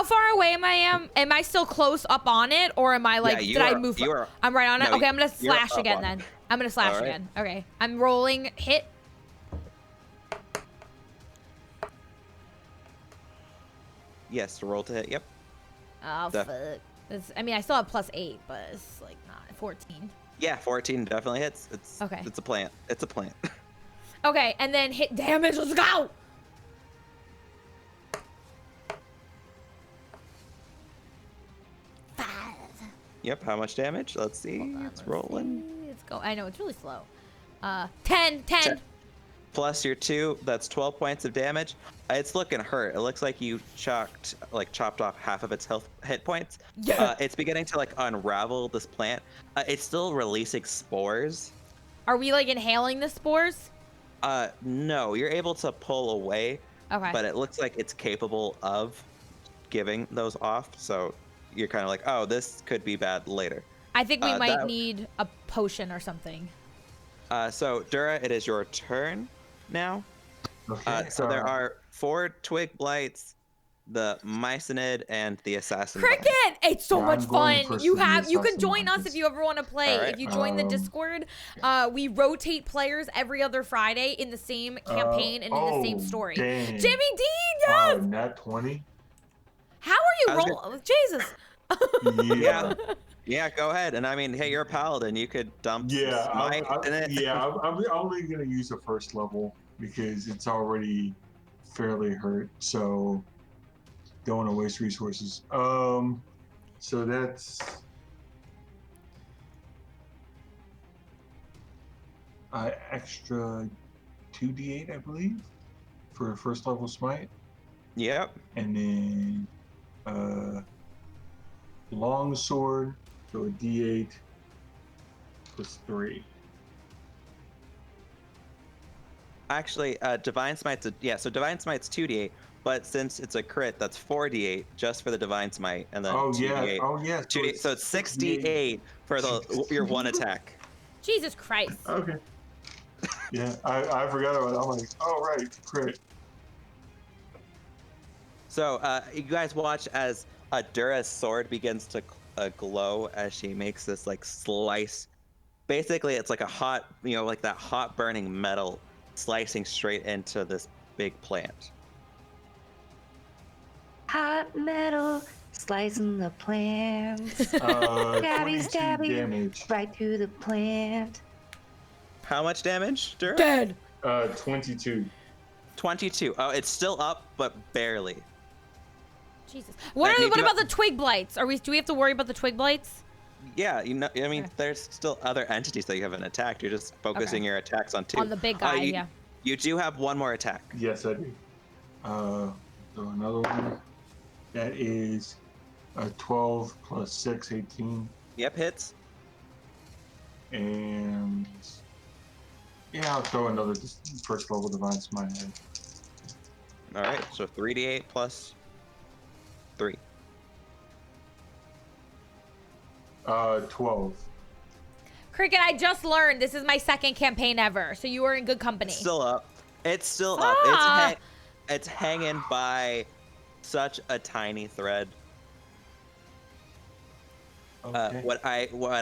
far away am I? Am I still close up on it, or am I I move? I'm right on it. Okay, I'm gonna slash again then. I'm gonna slash again. Okay, I'm rolling hit. Yes, roll to hit. Yep. Oh fuck. I still have +8, but it's not 14. Yeah, 14 definitely hits. It's a plant. It's a plant. Okay, and then hit damage. Let's go. Yep, how much damage? Let's see. It's rolling. Let's go. I know, it's really slow. 10. Plus your 2, that's 12 points of damage. It's looking hurt. It looks like you chopped off half of its hit points. Yeah. It's beginning to unravel this plant. It's still releasing spores. Are we inhaling the spores? No, you're able to pull away. Okay. But it looks like it's capable of giving those off. So you're kind of like, oh, this could be bad later. I think we might need a potion or something. So Dura, it is your turn now. Okay. So there are 4 twig blights, the mycinid, and the assassin. Cricket! It's so much fun. You can join us vines. if you ever want to play. Right. If you join the Discord, we rotate players every other Friday in the same campaign and in the same story. Dang. Jimmy Dean, yes! Nat 20? How are you rolling? Jesus. Yeah. Yeah, go ahead. And hey, you're a paladin. You could dump smite in it. I'm only going to use the first level because it's already fairly hurt. So don't want to waste resources. So that's extra 2d8, I believe, for first level smite. Yep. And then long sword, so a d8 plus 3. Actually, divine smite's so divine smite's 2d8, but since it's a crit, that's 4d8 just for the divine smite, and then 2d8. Oh yeah. 2d8, so it's 6d8 for your one attack. Jesus Christ. Okay. Yeah, I forgot about it. I'm like, oh right, crit. So you guys watch as Dura's sword begins to glow as she makes this slice. Basically, it's like a hot, that hot burning metal slicing straight into this big plant. Hot metal Slicing the plants. 22 stabby. damage. Right through the plant. How much damage, Dur? Dead. 22. 22. Oh, it's still up, but barely. Jesus. What I need to- about the twig blights? Do we have to worry about the twig blights? Yeah, I mean, there's still other entities that you haven't attacked. You're just focusing your attacks on 2. On the big guy, yeah. You do have one more attack. Yes, I do. So another one. That is 12 plus 6, 18. Yep, hits. And yeah, I'll throw another first level divine smite in. All right, so 3d8 plus 3. 12. Cricket, I just learned this is my second campaign ever, so you are in good company. It's still up. It's still up. It's hanging by such a tiny thread. Okay. What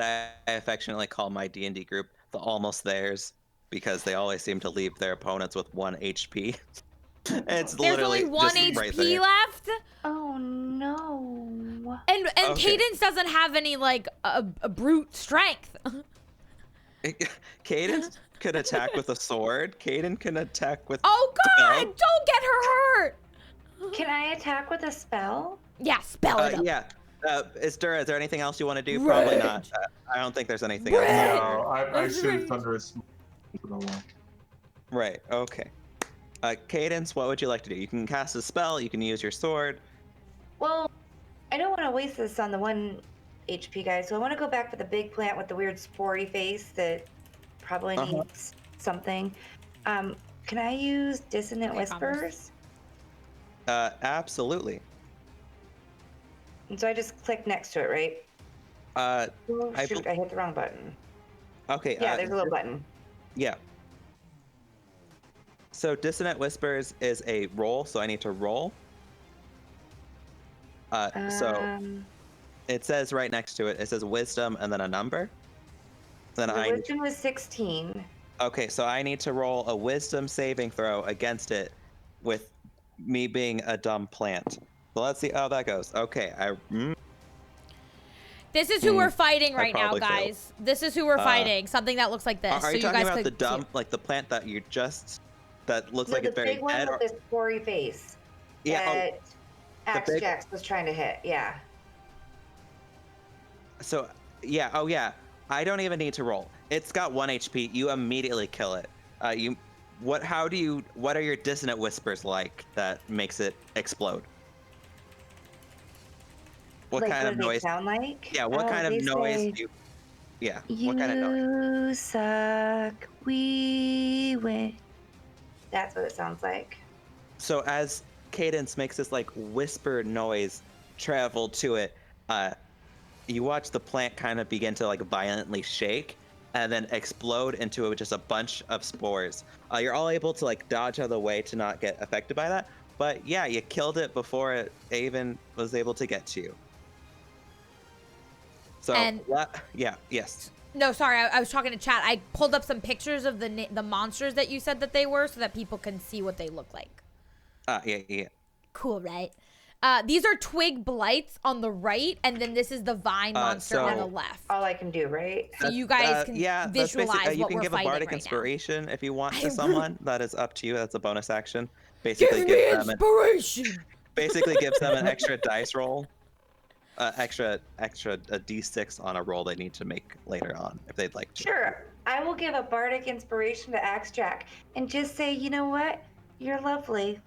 I affectionately call my D&D group the almost theirs, because they always seem to leave their opponents with 1 HP. It's There's literally only 1 just right HP there. left, Oh no. and Okay. Cadence doesn't have any like a brute strength. Cadence can attack with a sword. Caden can attack with. Oh God! spell. Don't get her hurt. Can I attack with a spell? Yeah, spell it up. Yeah. Is there anything else you want to do? Probably not. I don't think there's anything else. No, I should thunderous for the one. Right. Okay. Cadence, what would you like to do? You can cast a spell. You can use your sword. Well, I don't want to waste this on the 1 HP guy, so I want to go back for the big plant with the weird spory face that probably needs something. Can I use Dissonant Okay, Whispers? Absolutely. And so I just click next to it, right? Oh, I shoot, I hit the wrong button. Okay. Yeah, there's a little button. Yeah. So Dissonant Whispers is a roll, so I need to roll. So it says right next to it, it says wisdom and then a number. Then the wisdom was 16. Okay, so I need to roll a wisdom saving throw against it with me being a dumb plant. So let's see how that goes. Okay, This is who we're fighting I right now, probably failed. guys. This is who we're fighting. Something that looks like this. Are so you talking guys about could the dumb, see it. like the plant that you just, that looks No, like the it's very big one dead? with the spory face that Axe big- Jax was trying to hit. Yeah. So, yeah, oh yeah, I don't even need to roll. It's got 1 HP. You immediately kill it. What are your dissonant whispers like that makes it explode? What Like, kind what of do they noise? sound like? Yeah, what Oh, kind of they noise say, do you? Yeah, what kind of noise? You suck, we win. That's what it sounds like. So as Cadence makes this like whisper noise travel to it, you watch the plant kind of begin to like violently shake and then explode into just a bunch of spores. You're all able to like dodge out of the way to not get affected by that. But yeah, you killed it before it even was able to get to you. So yes. No, sorry, I was talking to chat. I pulled up some pictures of the monsters that you said that they were, so that people can see what they look like. Yeah. Cool, right? These are twig blights on the right, and then this is the vine monster on the left. All I can do, right? So you guys can that's visualize basically, what you we're can give a fighting bardic right inspiration if you want to I someone. That is up to you. That's a bonus action. now. Basically, Give me gives them inspiration. basically gives them an extra dice roll, extra a d6 on a roll they need to make later on if they'd like to. Sure. I will give a bardic inspiration to Axe Jack and just say, you know what? You're lovely.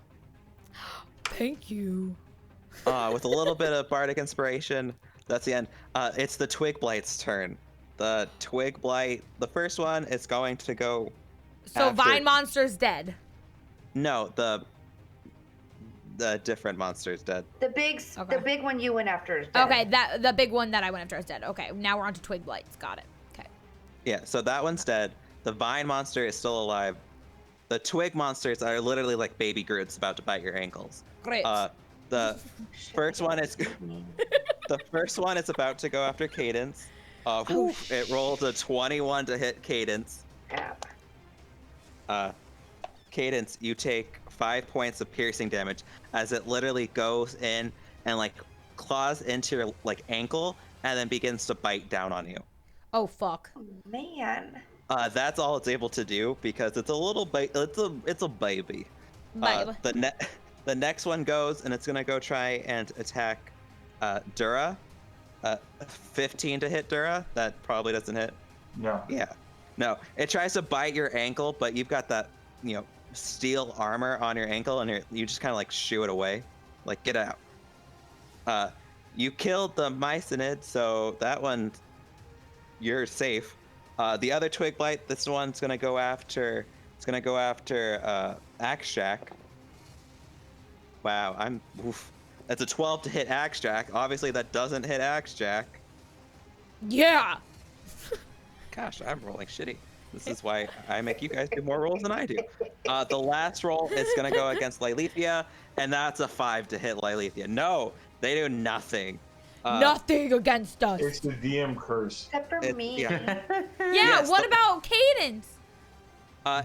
Thank you. With a little bit of bardic inspiration, that's the end. It's the twig blight's turn. The twig blight, the first one is going to go. So after- vine monster's dead. No, the different monster's dead. The big one you went after is dead. Okay, the big one that I went after is dead. Okay, now we're on to twig blights. Got it. Okay. Yeah, so that one's dead. The vine monster is still alive. The twig monsters are literally like baby Groots about to bite your ankles. Great. The first one is about to go after Cadence. It rolled a 21 to hit Cadence. Yeah. Cadence, you take 5 points of piercing damage as it literally goes in and like claws into your like ankle and then begins to bite down on you. Oh fuck. Oh, man. That's all it's able to do because it's a little it's a baby. Baby. The next one goes and it's gonna go try and attack Dura. 15 to hit Dura. That probably doesn't hit. No. Yeah. No. It tries to bite your ankle, but you've got that, steel armor on your ankle and you just kind of like shoo it away. Like, get out. You killed the Mycinid, so that one, you're safe. The other Twig Blight, this one's gonna go after. It's gonna go after Axe Jack. Wow, oof. That's a 12 to hit Axe Jack. Obviously, that doesn't hit Axe Jack. Yeah. Gosh, I'm rolling shitty. This is why I make you guys do more rolls than I do. The last roll is gonna go against Lylithia, and that's a 5 to hit Lylithia. No, they do nothing. Nothing against us. It's the DM curse. Except for me. Yeah. Yeah. Yes, What about Cadence?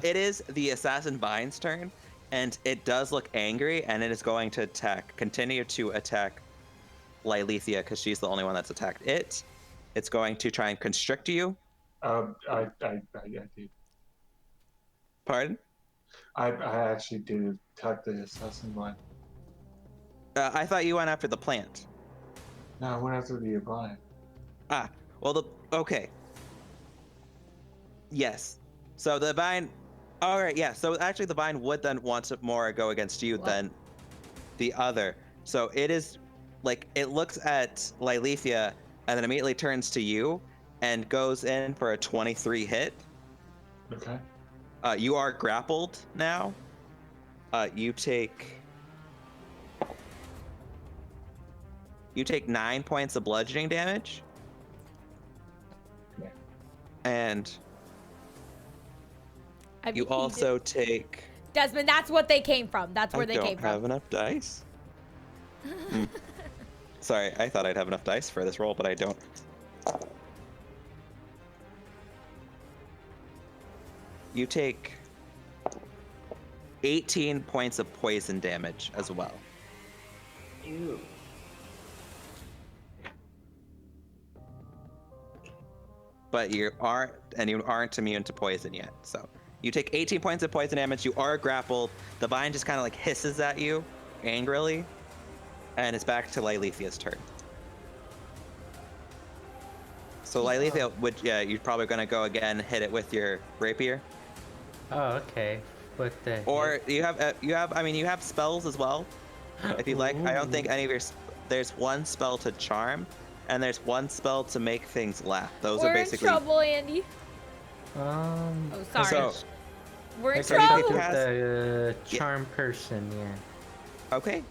It is the Assassin Vine's turn, and it does look angry, and it is going to continue to attack Lylithia because she's the only one that's attacked it. It's going to try and constrict you. I did. Pardon? I actually did attack the assassin one. I thought you went after the plant. No, I went after the vine. Well, okay. Yes. So the vine. All right. Yeah. So actually, the vine would then want to more go against you than the other. So it is like it looks at Lylithia and then immediately turns to you and goes in for a 23 hit. Okay. You are grappled now. You take 9 points of bludgeoning damage. Okay. And you also take... Desmond, that's what they came from. That's where they came from. I don't have enough dice. Sorry, I thought I'd have enough dice for this roll, but I don't. You take 18 points of poison damage as well. Ew. But you aren't immune to poison yet. So you take 18 points of poison damage. You are grappled. The vine just kind of like hisses at you angrily, and it's back to Lylithia's turn. So Lylithia, you're probably gonna go again, hit it with your rapier. Oh, okay. What the? Or you have spells as well, if you like. I don't think any of your. There's one spell to charm, and there's one spell to make things laugh. Those are basically. We're in trouble, Andy. Oh, sorry. So, We're in so you trouble. can cast- the charm person, yeah. Okay.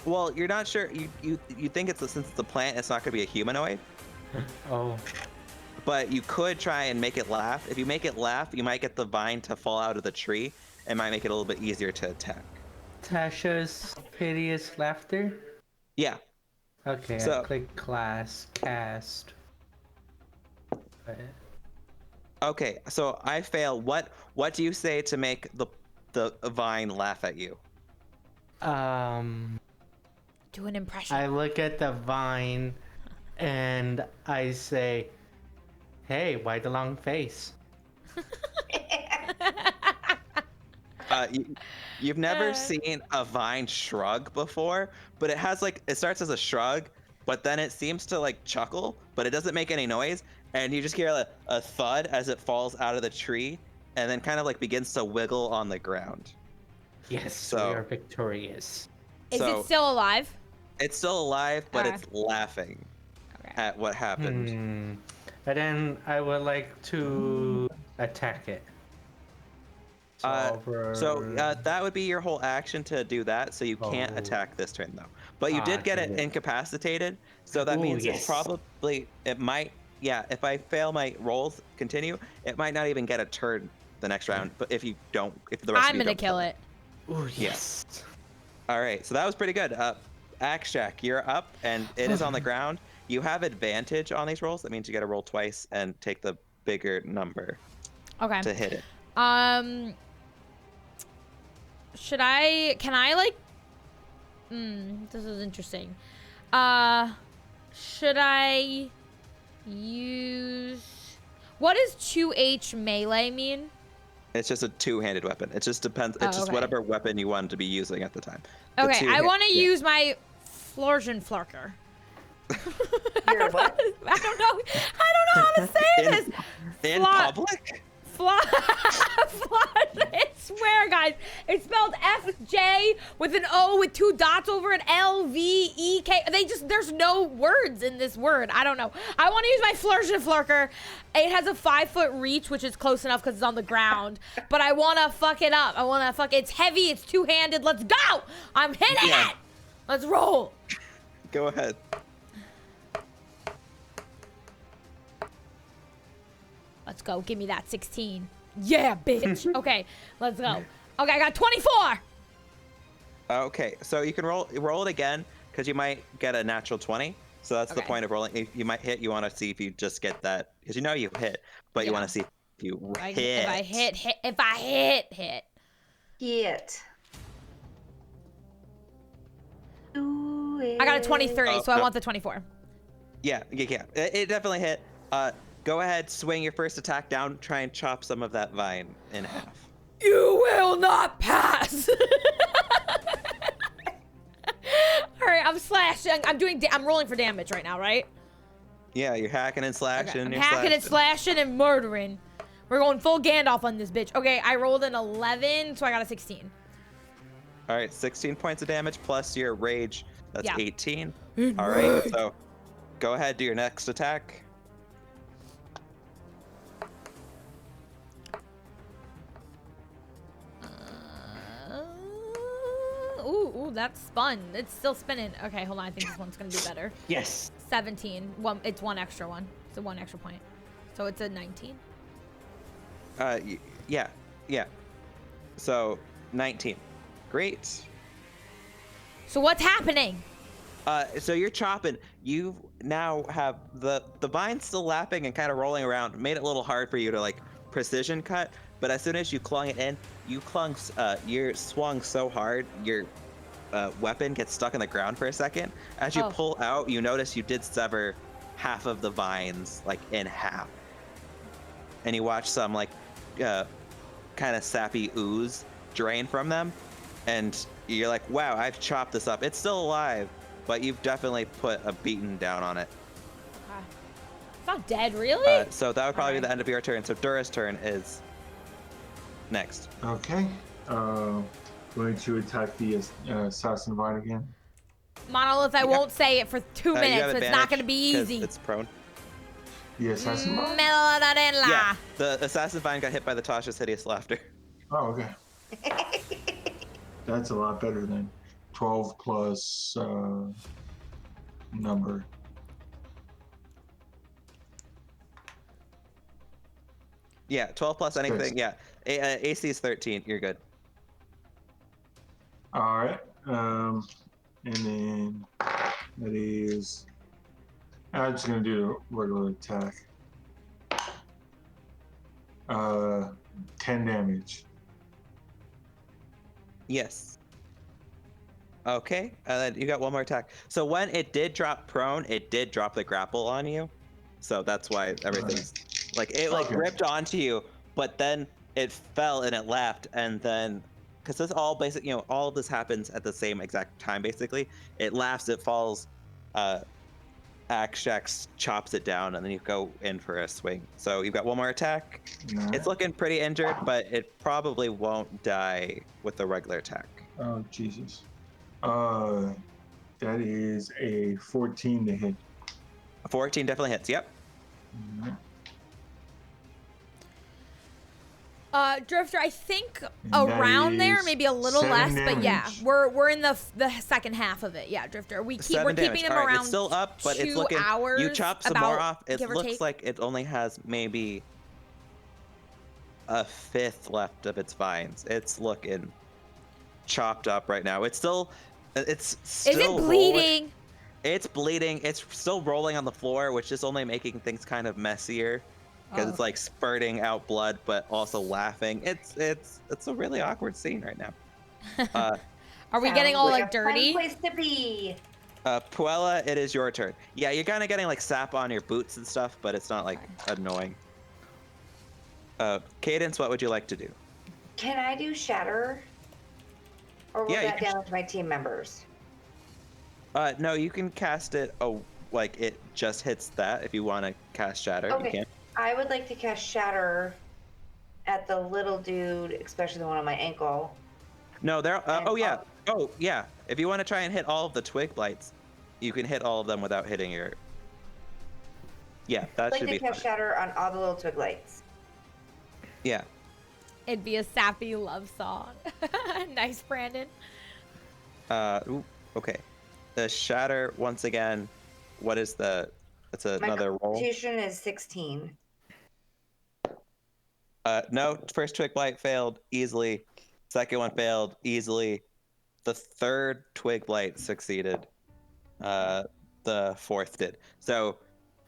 Well, you're not sure. You think since it's a plant, it's not gonna be a humanoid. Oh. But you could try and make it laugh. If you make it laugh, you might get the vine to fall out of the tree, and might make it a little bit easier to attack. Tasha's piteous laughter. Yeah. Okay, So- I click class cast. Okay, so I fail. What do you say to make the vine laugh at you? Do an impression. I look at the vine, and I say, "Hey, why the long face?" You've never seen a vine shrug before, but it starts as a shrug, but then it seems to like chuckle, but it doesn't make any noise, and you just hear a thud as it falls out of the tree, and then kind of like begins to wiggle on the ground. Yes, So- we are victorious. Is So- it still alive? It's still alive, but Okay. it's laughing Okay. at what happened. And then I would like to attack it. So that would be your whole action to do that, so you can't Oh. attack this turn though. But you did get it damn it. incapacitated, so that Ooh, means yes. it might, if I fail my rolls continue, it might not even get a turn the next round, but if the rest of I'm you gonna don't kill it. Ooh, yes. All right, so that was pretty good. Axe Jack, you're up, and it is on the ground. You have advantage on these rolls. That means you got to roll twice and take the bigger number Okay. to hit it. Can I like This is interesting. Should I use... What does 2H melee mean? It's just a two-handed weapon. It just depends. It's just whatever weapon you want to be using at the time. Okay, I want to use my Florgen Flurker. You're what? I don't know how to say this. In public? I swear, guys. It's spelled FJ with an O with 2 dots over it. LVEK. There's no words in this word. I don't know. I want to use my Flurgen Flurker. It has a 5-foot reach, which is close enough because it's on the ground. But I want to fuck it up. It's heavy. It's two-handed. Let's go. I'm hitting it. Let's roll. Go ahead. Let's go. Give me that 16. Yeah, bitch. Okay, let's go. Okay, I got 24. Okay, so you can roll it again because you might get a natural 20. So that's the point of rolling. If you might hit, you want to see if you just get that because you know you hit, but you want to see if you hit. If I hit. Hit. Do it. I got a 23, so I want the 24. Yeah. It definitely hit. Go ahead, swing your first attack down, try and chop some of that vine in half. You will not pass. All right, I'm slashing. I'm rolling for damage right now, right? Yeah, you're hacking and slashing. Okay. I'm hacking and slashing and murdering. We're going full Gandalf on this bitch. Okay, I rolled an 11, so I got a 16. All right, 16 points of damage plus your rage. That's 18. It All right, so go ahead, do your next attack. Ooh, that's spun. It's still spinning. Okay, hold on. I think this one's gonna do better. Yes. 17. It's one extra one. It's a 1 extra point. So it's a 19. Yeah. So 19. Great. So what's happening? So you're chopping. You now have the vine still lapping and kind of rolling around. Made it a little hard for you to like precision cut. But as soon as you clung it in, you're swung so hard, your weapon gets stuck in the ground for a second. As you pull out, you notice you did sever half of the vines, like in half. And you watch some like kind of sappy ooze drain from them. And you're like, wow, I've chopped this up. It's still alive, but you've definitely put a beaten down on it. It's not dead, really? So that would probably be the end of your turn. So Dura's turn is next. Okay. Going to attack the assassin vine again. Monolith, I won't say it for 2 minutes. So it's not going to be easy. It's prone. The assassin vine? Yeah, the assassin vine got hit by the Tasha's hideous laughter. Oh, okay. That's a lot better than 12 plus number. Yeah, 12 plus anything. Yeah, AC is 13. You're good. All right. And then that is. I'm just gonna do a regular attack. 10 damage. Yes. Okay, and then you got one more attack. So when it did drop prone, it did drop the grapple on you. So that's why everything's like it ripped onto you, but then it fell and it laughed, and then because this all basically, all of this happens at the same exact time. Basically, it laughs, it falls. Akshax chops it down, and then you go in for a swing. So you've got one more attack. Right. It's looking pretty injured, but it probably won't die with the regular attack. Oh, Jesus. That is a 14 to hit. A 14 definitely hits, yep. Mm-hmm. Drifter, I think around there, maybe a little less, but yeah, we're in the second half of it. Yeah, Drifter, we're keeping him around. It's still up, but 2 it's looking. hours. You chop some more off. It looks like it only has maybe a fifth left of its vines. It's looking chopped up right now. It's still. Is it bleeding? It's bleeding. It's still rolling on the floor, which is only making things kind of messier. Because it's like spurting out blood, but also laughing. It's a really awkward scene right now. Are we getting all like a fun dirty? place to be. Puella, it is your turn. Yeah, you're kind of getting like sap on your boots and stuff, but it's not like annoying. Cadence, what would you like to do? Can I do shatter? Or will Yeah, you that can damage my team members? No, you can cast it. Oh, like it just hits that. If you want to cast shatter, you Okay. can. I would like to cast shatter at the little dude, especially the one on my ankle. No, there. Oh yeah. Oh yeah. If you want to try and hit all of the twig blights, you can hit all of them without hitting your. Yeah, that I'd should like be to cast fine. shatter on all the little twig lights. Yeah. It'd be a sappy love song. Nice, Brandon. Ooh, okay. The shatter once again. What is the? That's another My roll. Constitution is 16. No. First twig blight failed easily. Second one failed easily. The third twig blight succeeded. The fourth did. So,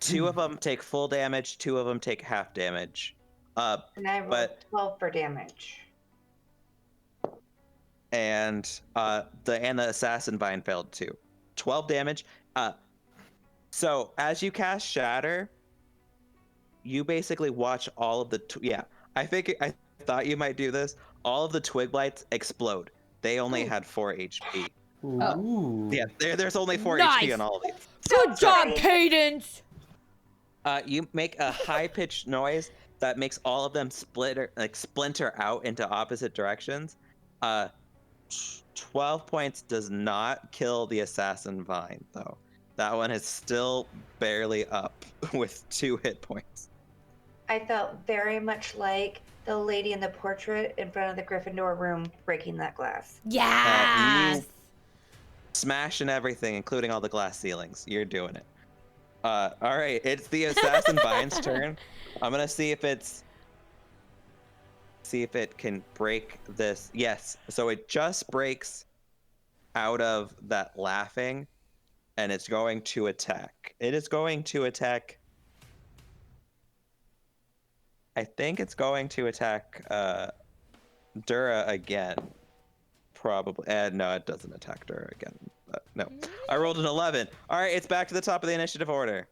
2 of them take full damage. 2 of them take half damage. And I rolled 12 for damage. And the assassin vine failed too. 12 damage. So as you cast shatter, you basically watch all of the I thought you might do this. All of the twig blights explode. They only had 4 HP. Ooh. Yeah, there's only 4 Nice. HP on all of these. Good job, Cadence. You make a high-pitched noise that makes all of them splinter out into opposite directions. 12 points does not kill the assassin vine, though. That one is still barely up with 2 hit points. I felt very much like the lady in the portrait in front of the Gryffindor room breaking that glass. Yes. Smashing everything, including all the glass ceilings. You're doing it. All right, it's the assassin vine's turn. I'm gonna see if it can break this. Yes, so it just breaks out of that laughing, and it's going to attack. It is going to attack. I think it's going to attack Dura again. Probably. No, it doesn't attack Dura again. No. I rolled an 11. All right, it's back to the top of the initiative order.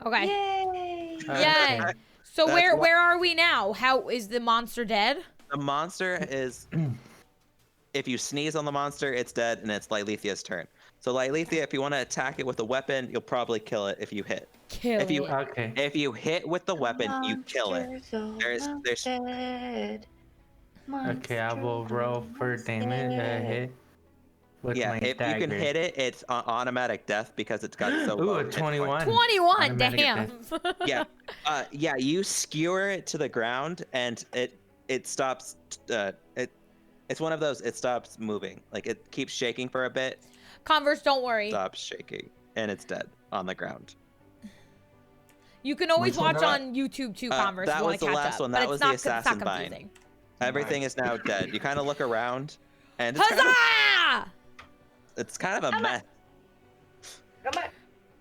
Okay. Yay! Yay. So That's where are we now? How is the monster dead? The monster is. If you sneeze on the monster, it's dead, and it's Lylithia's turn. So Lylithia, if you want to attack it with a weapon, you'll probably kill it if you hit. Okay. If you hit with the weapon, you kill it. There's Dead. Okay, I will roll for damage hit with my if dagger. you can hit it, it's automatic death because it's got so Ooh, low a hit 21. 21, Automatic damn. Yeah, you skewer it to the ground, and it stops. It's one of those. It stops moving. Like it keeps shaking for a bit. Converse, don't worry. Stops shaking, and it's dead on the ground. You can always Which one watch was on YouTube too, that Converse. if you was want to the catch last up. one. But That it's was the not, it's not assassin vine. confusing. Everything Nice. is now dead. You kind of look around, and it's kind Huzzah! it's kind of a mess. Come on.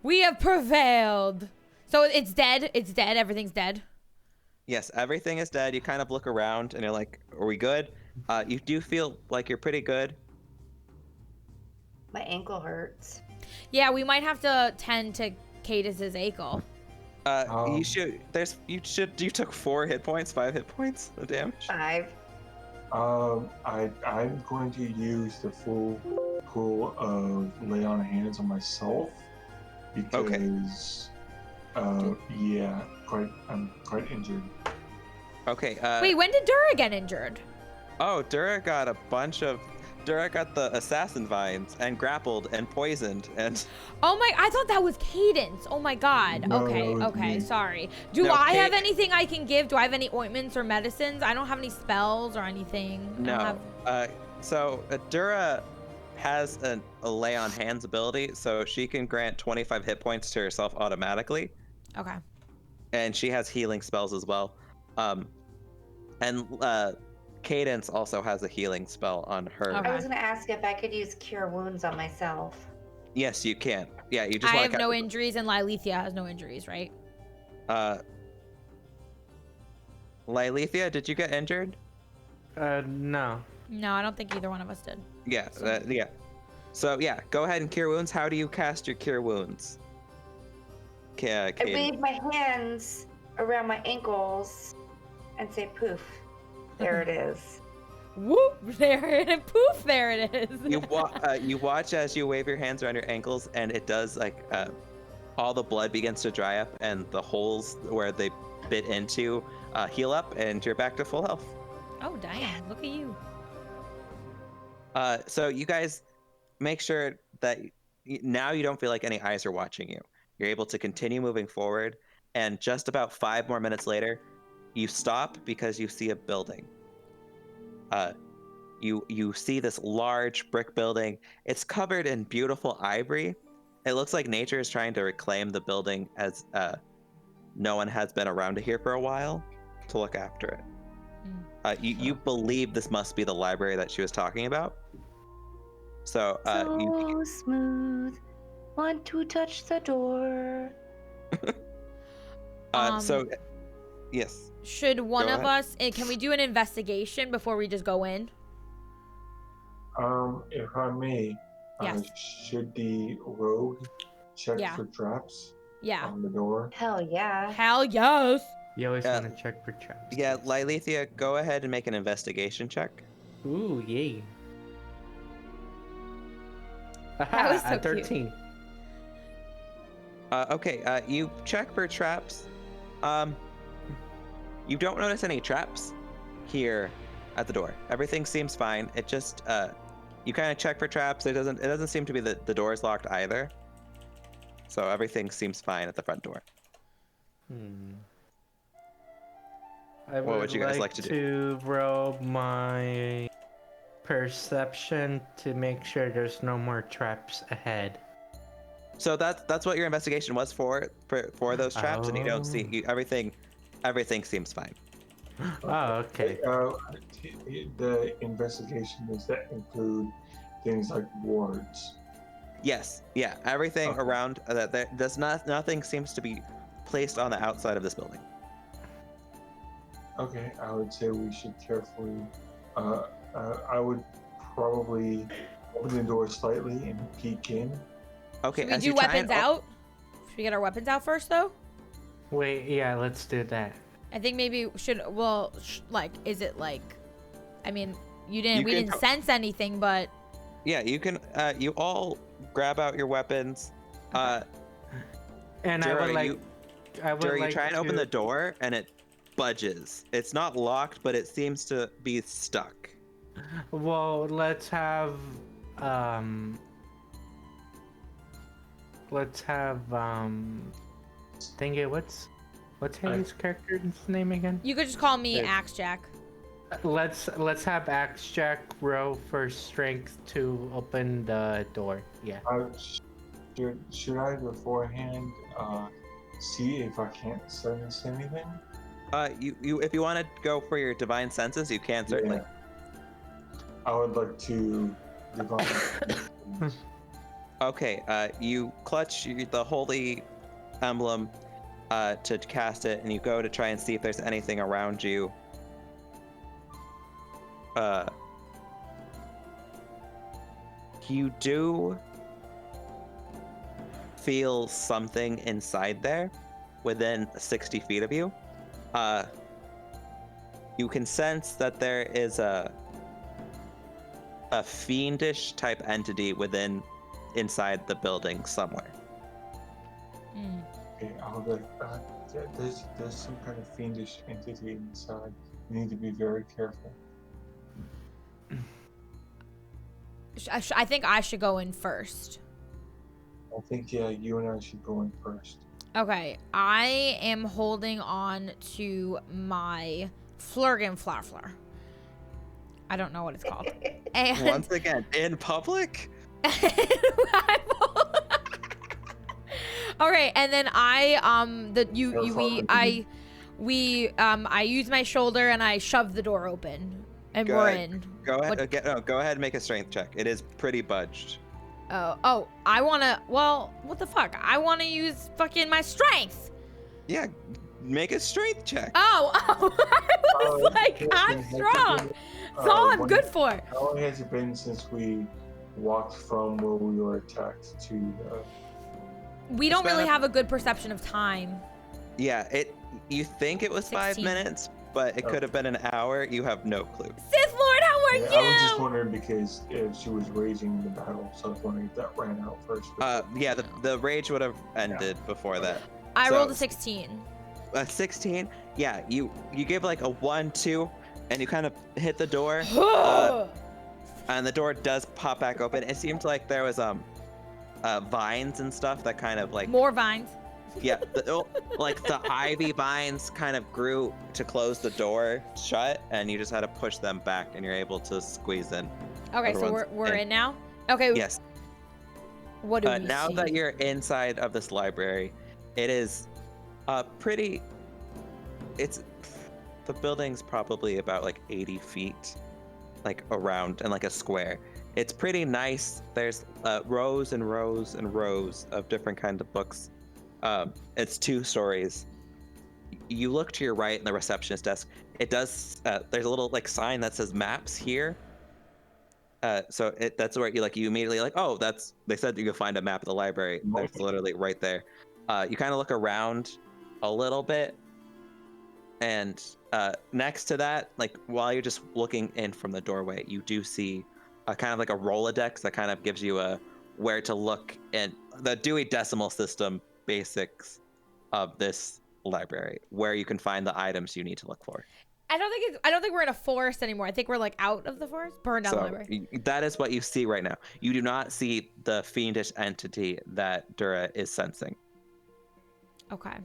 We have prevailed. So it's dead. It's dead. Everything's dead. Yes, everything is dead. You kind of look around, and you're like, "Are we good?" You do feel like you're pretty good. My ankle hurts. Yeah, we might have to tend to Cadence's ankle. You should. You took 4 hit points, 5 hit points of damage. 5. I'm going to use the full pool of lay on hands on myself because, I'm quite injured. Okay. Wait, when did Dura get injured? Oh, Dura got the assassin vines and grappled and poisoned and. Oh my, I thought that was Cadence. Oh my god. No, that was Okay, me. sorry. Do No, I have Cade- anything I can give? Do I have any ointments or medicines? I don't have any spells or anything. I don't No. have- So Dura has a lay on hands ability, so she can grant 25 hit points to herself automatically, Okay. and she has healing spells as well. And Cadence also has a healing spell on her. Okay. I was going to ask if I could use Cure Wounds on myself. Yes, you can. Yeah, you just I want have no injuries, and Lylithia has no injuries, right? Lylithia, did you get injured? No. No, I don't think either one of us did. Yeah, yeah. So yeah, go ahead and cure wounds. How do you cast your cure wounds? I Kaden. wave my hands around my ankles and say poof. There it is. Whoop! There and poof! There it is. You watch as you wave your hands around your ankles, and it does like all the blood begins to dry up, and the holes where they bit into heal up, and you're back to full health. Oh damn! Look at you. So you guys make sure that now you don't feel like any eyes are watching you. You're able to continue moving forward, and just about 5 more minutes later, you stop because you see a building. You see this large brick building. It's covered in beautiful ivory. It looks like nature is trying to reclaim the building, as no one has been around here for a while to look after it. You believe this must be the library that she was talking about. So so smooth. Want to touch the door. So yes. Should one Go of ahead. us? Can we do an investigation before we just go in? If I may, Yes. should the rogue check Yeah. for traps Yeah. on the door? Hell yeah. Hell yes. You always want to check for traps. Yeah, Lilithia, go ahead and make an investigation check. Ooh, yay. That was so At 13. Okay, you check for traps. You don't notice any traps here at the door. Everything seems fine. It just you kind of check for traps. It doesn't seem to be the door is locked either. So everything seems fine at the front door. I What would you guys like to do? roll my perception to make sure there's no more traps ahead. So that's what your investigation was for those traps, and you don't see everything seems fine. Oh, okay. The investigation, does that include things like wards? Yes, yeah, everything Okay. around nothing seems to be placed on the outside of this building. Okay, I would say we should carefully. I would probably open the door slightly and peek in. Okay, Should we as do you try weapons and out? Should we get our weapons out first, though? Wait, yeah, let's do that. I think maybe we should. Well, like, is it like? I mean, we didn't sense anything, but. Yeah, you can. You all grab out your weapons. And Jura, I would like. you try and open the door, and it budges. It's not locked, but it seems to be stuck. Well, let's have Thingy, what's Haley's character's name again? You could just call me Hey. Axe Jack. Let's have Axe Jack roll for strength to open the door. Yeah. Should I beforehand see if I can't sense anything? You if you want to go for your divine senses, you can certainly. Yeah. I would like to divine. Okay, you clutch the holy emblem to cast it, and you go to try and see if there's anything around you. You do feel something inside there, within 60 feet of you. You can sense that there is a fiendish type entity inside the building somewhere. Okay, I'll be like, there's some kind of fiendish entity inside. We need to be very careful. I think I should go in first. I think, yeah, you and I should go in first. Okay, I am holding on to my Flurgenflarflar. I don't know what it's called. And Once again, in public? all right, and then I use my shoulder and I shove the door open, and Go we're ahead. in. Go ahead. What- Go ahead and make a strength check. It is pretty budged. Oh, I wanna. Well, what the fuck? I wanna use fucking my strength. Yeah, make a strength check. Oh, I was like, I'm strong. That's all I'm good for. How long has it been since we walked from where we were attacked to? We don't really have a good perception of time. Yeah, you think it was 5 16. minutes, but it could have been an hour. You have no clue. Sith Lord, how are you? I was just wondering because if she was raging the battle, so I was wondering if that ran out first. Yeah, the rage would have ended before that. I rolled a 16. A 16? Yeah, you gave like a 1-2, and you kind of hit the door, and the door does pop back open. It seemed like there was vines and stuff that kind of like more vines. Yeah, like the ivy vines kind of grew to close the door shut, and you just had to push them back, and you're able to squeeze in. Okay, so we're in now. Okay. Yes. What do we now see? that you're inside of this library, it is pretty. The building's probably about like 80 feet, like around and like a square. It's pretty nice. There's rows and rows and rows of different kinds of books. It's 2 stories. You look to your right in the receptionist desk. It does. There's a little like sign that says maps here. So that's where you immediately oh, they said you could find a map of the library. There's literally right there. You kind of look around a little bit, and next to that, like while you're just looking in from the doorway, you do see kind of like a Rolodex that kind of gives you where to look in the Dewey Decimal System basics of this library, where you can find the items you need to look for. I don't think we're in a forest anymore. I think we're like out of the forest, burned down the library. That is what you see right now. You do not see the fiendish entity that Dura is sensing. Okay.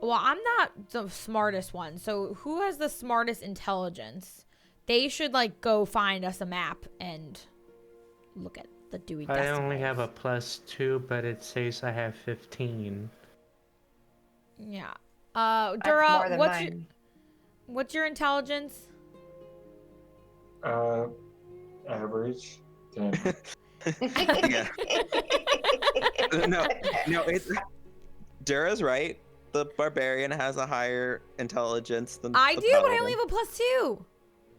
Well, I'm not the smartest one, so who has the smartest intelligence? They should like go find us a map and look at the Dewey Decimals. I only have a +2, but it says I have 15. Yeah. Dura, mine. What's your intelligence? Average 10. Yeah. No, it's Dura's right. The barbarian has a higher intelligence than I the do, but I paladin. only have a +2.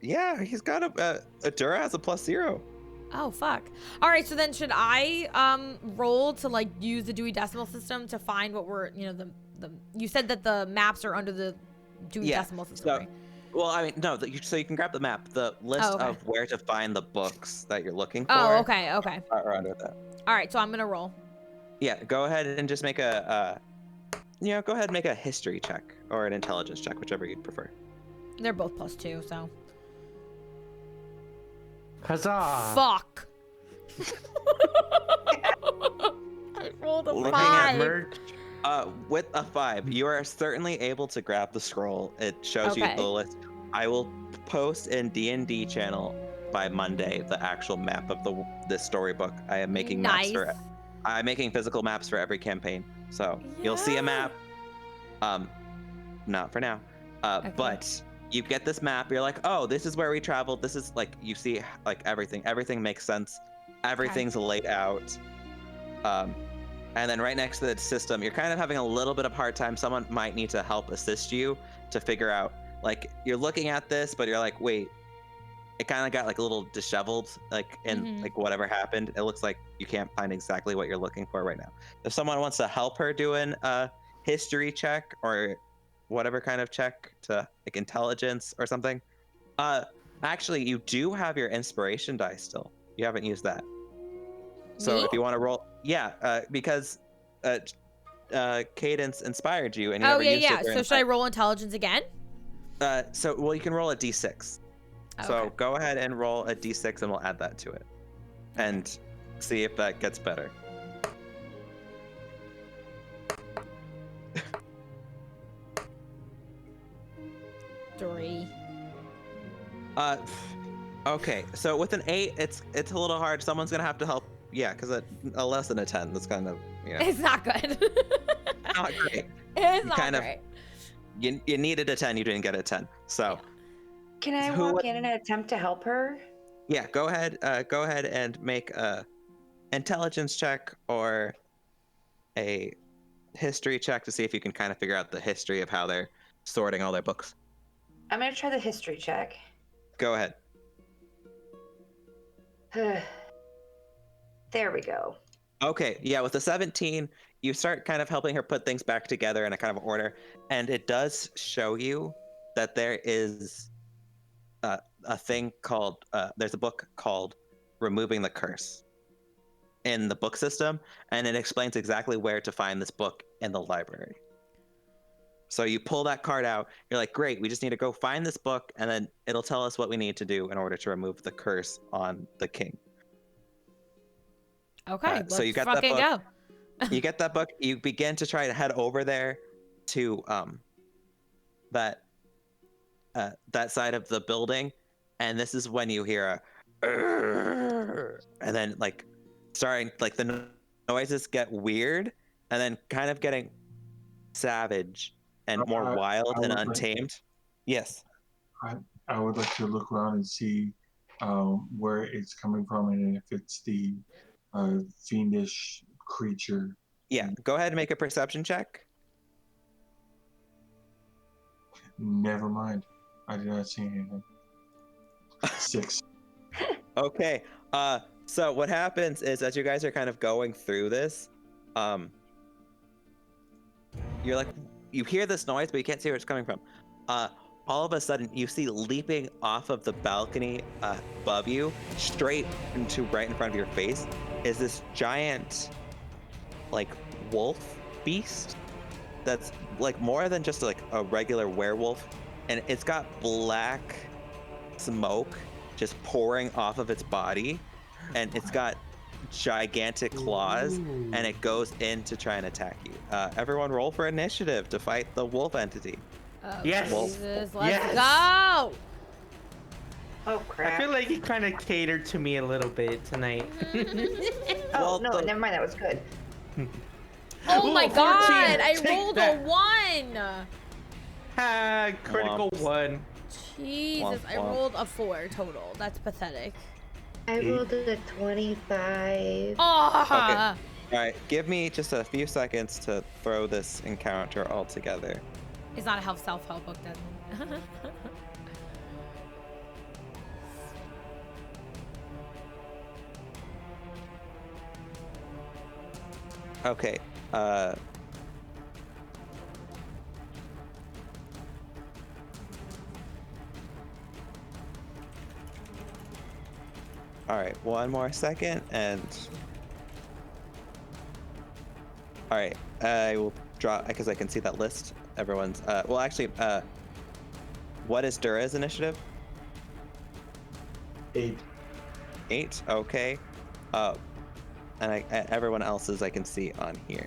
Yeah, he's got a Dura has a +0. Oh fuck. All right, so then should I roll to like use the Dewey Decimal System to find what we're the you said that the maps are under the Dewey Decimal System, right? Well, I mean, no. So you can grab the map. The list of where to find the books that you're looking for. Oh, okay. Are under that. All right, so I'm gonna roll. Yeah, go ahead and just make go ahead and make a history check or an intelligence check, whichever you'd prefer. They're both +2, so. Huzzah! Fuck. I rolled a Looking 5. With a 5, you are certainly able to grab the scroll. It shows you the list. I will post in DnD channel by Monday the actual map of this storybook. I am making maps for it. I'm making physical maps for every campaign. So you'll see a map. Not for now. But you get this map. You're like, oh, this is where we traveled. This is like, you see like everything. Everything makes sense. Everything's laid out. And then right next to the system, you're kind of having a little bit of hard time. Someone might need to help assist you to figure out, like, you're looking at this, but you're like, wait, it kind of got like a little disheveled, like in like whatever happened. It looks like you can't find exactly what you're looking for right now. If someone wants to help her doing a history check or whatever kind of check to like intelligence or something. Actually, you do have your inspiration die still. You haven't used that. So if you want to roll, because Cadence inspired you, and you never used it. So should I roll intelligence again? You can roll a d6. Okay. So go ahead and roll a d6, and we'll add that to it, and see if that gets better. Three. Okay. So with an 8, it's a little hard. Someone's gonna have to help. Yeah, because a less than a 10, that's kind of It's not good. not great. It's not great. You needed a 10, you didn't get a 10. So can I walk in and attempt to help her? Yeah, go ahead and make a intelligence check or a history check to see if you can kind of figure out the history of how they're sorting all their books. I'm gonna try the history check. Go ahead. There we go. Okay, yeah, with the 17, you start kind of helping her put things back together in a kind of order, and it does show you that there is a thing called, there's a book called Removing the Curse in the book system, and it explains exactly where to find this book in the library. So you pull that card out, you're like, great, we just need to go find this book, and then it'll tell us what we need to do in order to remove the curse on the king. Okay, so you got that fucking book. go. You get that book, you begin to try to head over there to that side of the building, and this is when you hear a and then like starting like the noises get weird and then kind of getting savage and more wild and untamed. Yes. I would like to look around and see where it's coming from and if it's the fiendish creature. Yeah, go ahead and make a perception check. Never mind. I did not see anything. 6. Okay. So what happens is as you guys are kind of going through this, you're like, you hear this noise, but you can't see where it's coming from. All of a sudden, you see leaping off of the balcony above you, straight into right in front of your face, is this giant, like, wolf beast that's like more than just like a regular werewolf, and it's got black smoke just pouring off of its body, and it's got gigantic claws, and it goes in to try and attack you. Everyone roll for initiative to fight the wolf entity. Oh, Yes. Jesus, let's Yes. go! Oh crap. I feel like he kind of catered to me a little bit tonight. Oh Well, no, never mind. That was good. Oh Ooh, my 14. god, I Take rolled that. a 1! Critical Womps. 1. Jesus, Womp I womp. rolled a 4 total. That's pathetic. I rolled a 25. Oh! All right, give me just a few seconds to throw this encounter all together. It's not a self-help book then. Okay. All right, one more second, and all right, I will draw because I can see that list. Everyone's well, actually, what is Dura's initiative? 8. 8. Okay. And everyone else's I can see on here.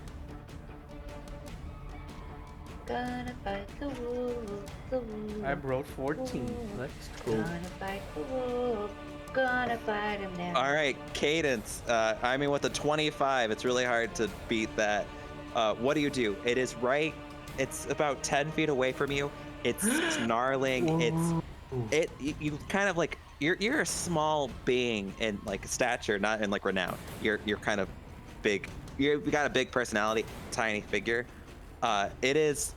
Gonna fight the wolf, the wolf. I rolled 14. Let's go. Gonna fight the wolf. Gonna fight him now. All right, Cadence. I mean, with the 25, it's really hard to beat that. What do? It is right. It's about 10 feet away from you. It's snarling. You kind of like you're a small being in like stature, not in like renown. You're kind of big. You got a big personality, tiny figure. It is.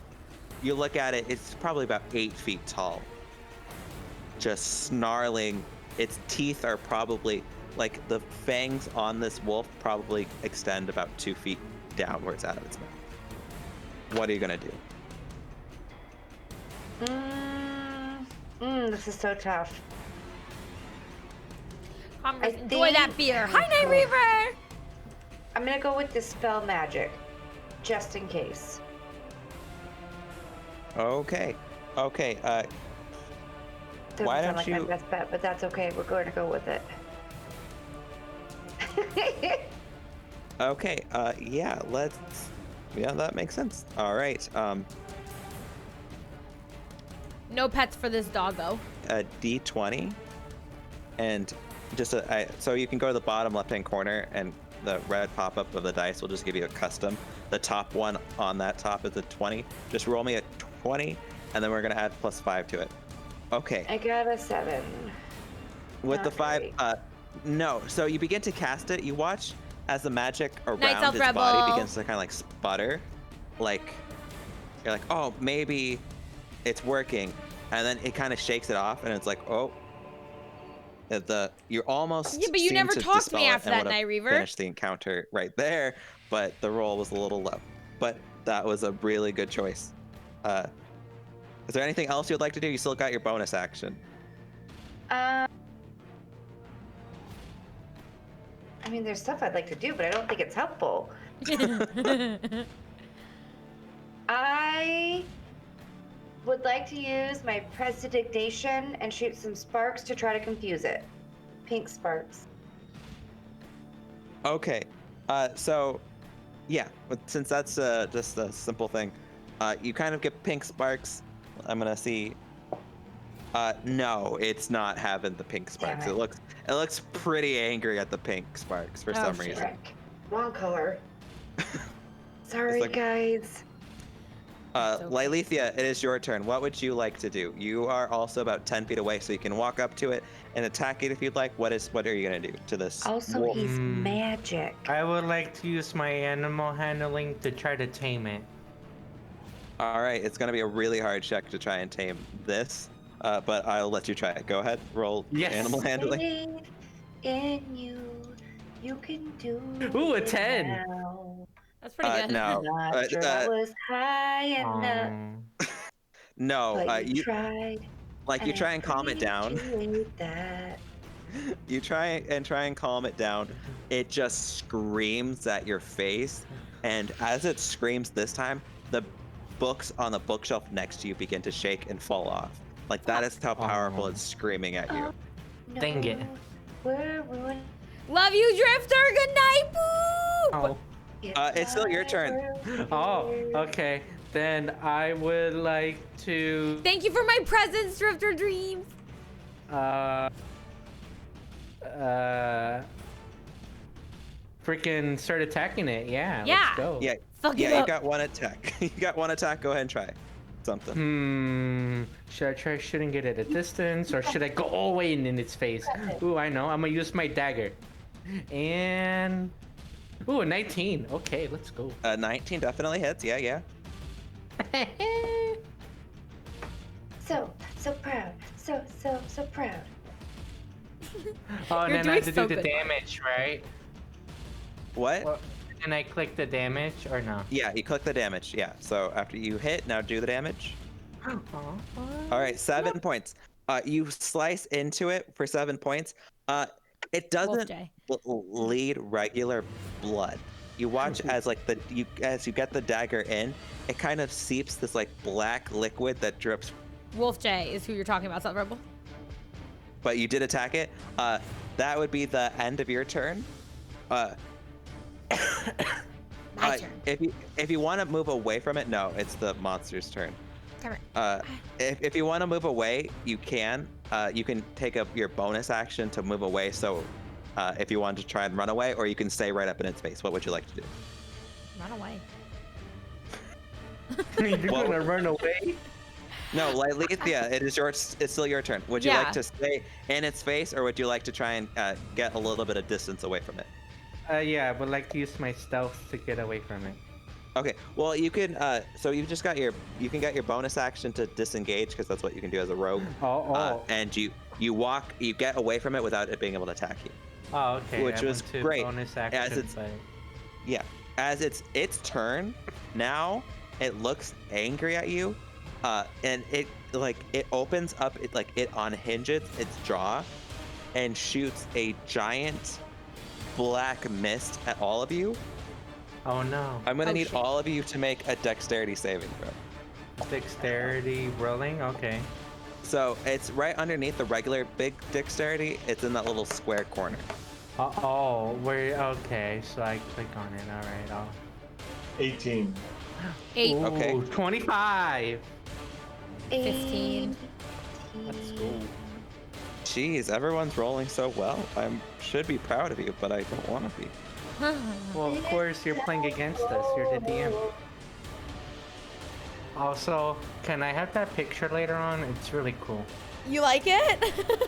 You look at it. It's probably about 8 feet tall. Just snarling. Its teeth are probably like the fangs on this wolf probably extend about 2 feet downwards out of its mouth. What are you gonna do? This is so tough. Enjoy that beer. Hi, Night Reaver! I'm gonna go with Dispel Magic, just in case. Okay. Doesn't Why sound don't like you- my best bet, but that's okay. We're going to go with it. Okay. Yeah. Yeah, that makes sense. All right. No pets for this doggo. A D20, and just so you can go to the bottom left-hand corner, and the red pop-up of the dice will just give you a custom. The top one on that top is a 20. Just roll me a 20, and then we're gonna add +5 to it. Okay. I got a 7. With the Not 5, great. no. So you begin to cast it. You watch as the magic around Elf its Rebel. body begins to kind of like sputter. Like you're like, oh, maybe it's working. and then it kind of shakes it off, and it's like, oh, you're almost. Yeah, but you seemed never to talked to me dispel it after and that, would've Night Reaver. Finished the encounter right there, but the roll was a little low. But that was a really good choice. Is there anything else you'd like to do? You still got your bonus action. I mean, there's stuff I'd like to do, but I don't think it's helpful. I would like to use my prestidigitation and shoot some sparks to try to confuse it. Pink sparks. Okay. So, yeah, but since that's just a simple thing, you kind of get pink sparks. I'm gonna see. No, it's not having the pink sparks. Damn it. It looks pretty angry at the pink sparks for some reason. Frick. Wrong color. Sorry, like- guys. okay. Lylithia, it is your turn. What would you like to do? You are also about 10 feet away, so you can walk up to it and attack it if you'd like. What are you gonna do to this? Also, wolf? he's magic. I would like to use my animal handling to try to tame it. All right, it's gonna be a really hard check to try and tame this, but I'll let you try it. Go ahead, roll Yes. animal handling. Faith in you, you can do. Ooh, a it 10. now. That's pretty good. No, Not sure that was high enough, no. but you You tried. you try and calm it down. appreciate that. You try and calm it down. It just screams at your face, and as it screams this time, the books on the bookshelf next to you begin to shake and fall off. Like that is how powerful it's screaming at you. No, Dang it. We're ruined. Love you, Drifter. Good night, boo. Oh. It's still your turn. Oh, okay. Then I would like to Thank you for my presents, Drifter Dreams. freaking start attacking it. Yeah. Yeah. Let's go. Yeah, Fuck you you up. got one attack. You got one attack. Go ahead and try something. Should I try shooting it at a distance or should I go all the way in its face? Ooh, I know. I'm gonna use my dagger. And ooh, a 19. Okay, let's go. 19 definitely hits. Yeah. So proud. So proud. Oh, and You're then I have to doing so do the good. damage, right? What? Well, and I click the damage or no? Yeah, you click the damage. Yeah. So after you hit, now do the damage. All right, 7 points. You slice into it for 7 points. It doesn't Day. lead regular blood. You watch as as you get the dagger in, it kind of seeps this like black liquid that drips. Wolf J is who you're talking about, South Rebel. But you did attack it. That would be the end of your turn. My turn. If you want to move away from it, no, it's the monster's turn. Come here. If you want to move away, you can. You can take up your bonus action to move away. So, if you wanted to try and run away, or you can stay right up in its face. What would you like to do? Run away. You're Well- gonna run away? No, Lylithia, it's still your turn. Would you Yeah. like to stay in its face, or would you like to try and get a little bit of distance away from it? Yeah, I would like to use my stealth to get away from it. Okay. Well, you can. So you just got you can get your bonus action to disengage because that's what you can do as a rogue. And you get away from it without it being able to attack you. Oh, okay. Which I was went to great, Bonus as action, it's- but... Yeah. As its turn now, it looks angry at you, and it opens up, it unhinges its jaw, and shoots a giant black mist at all of you. Oh no. I'm gonna Oh, need shit. all of you to make a dexterity saving throw. Dexterity rolling? Okay. So it's right underneath the regular big dexterity. It's in that little square corner. Okay, so I click on it. Alright, 18. 8. Ooh, Okay. 25! 15. Let's go. Jeez, everyone's rolling so well. I should be proud of you, but I don't want to be. Well, of course, you're playing against us. You're the DM. Also, can I have that picture later on? It's really cool. You like it?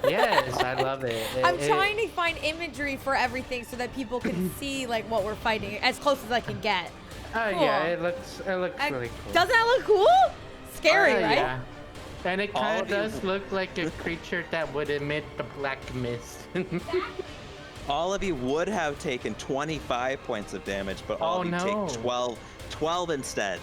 Yes, I love it. I'm trying to find imagery for everything so that people can see like what we're fighting as close as I can get. Oh Cool. yeah, it looks really cool. Doesn't that look cool? Scary, right? Yeah. And it All kind of of you- does look like a creature that would emit the black mist. All of you would have taken 25 points of damage, but all Oh, of you no. take 12 instead.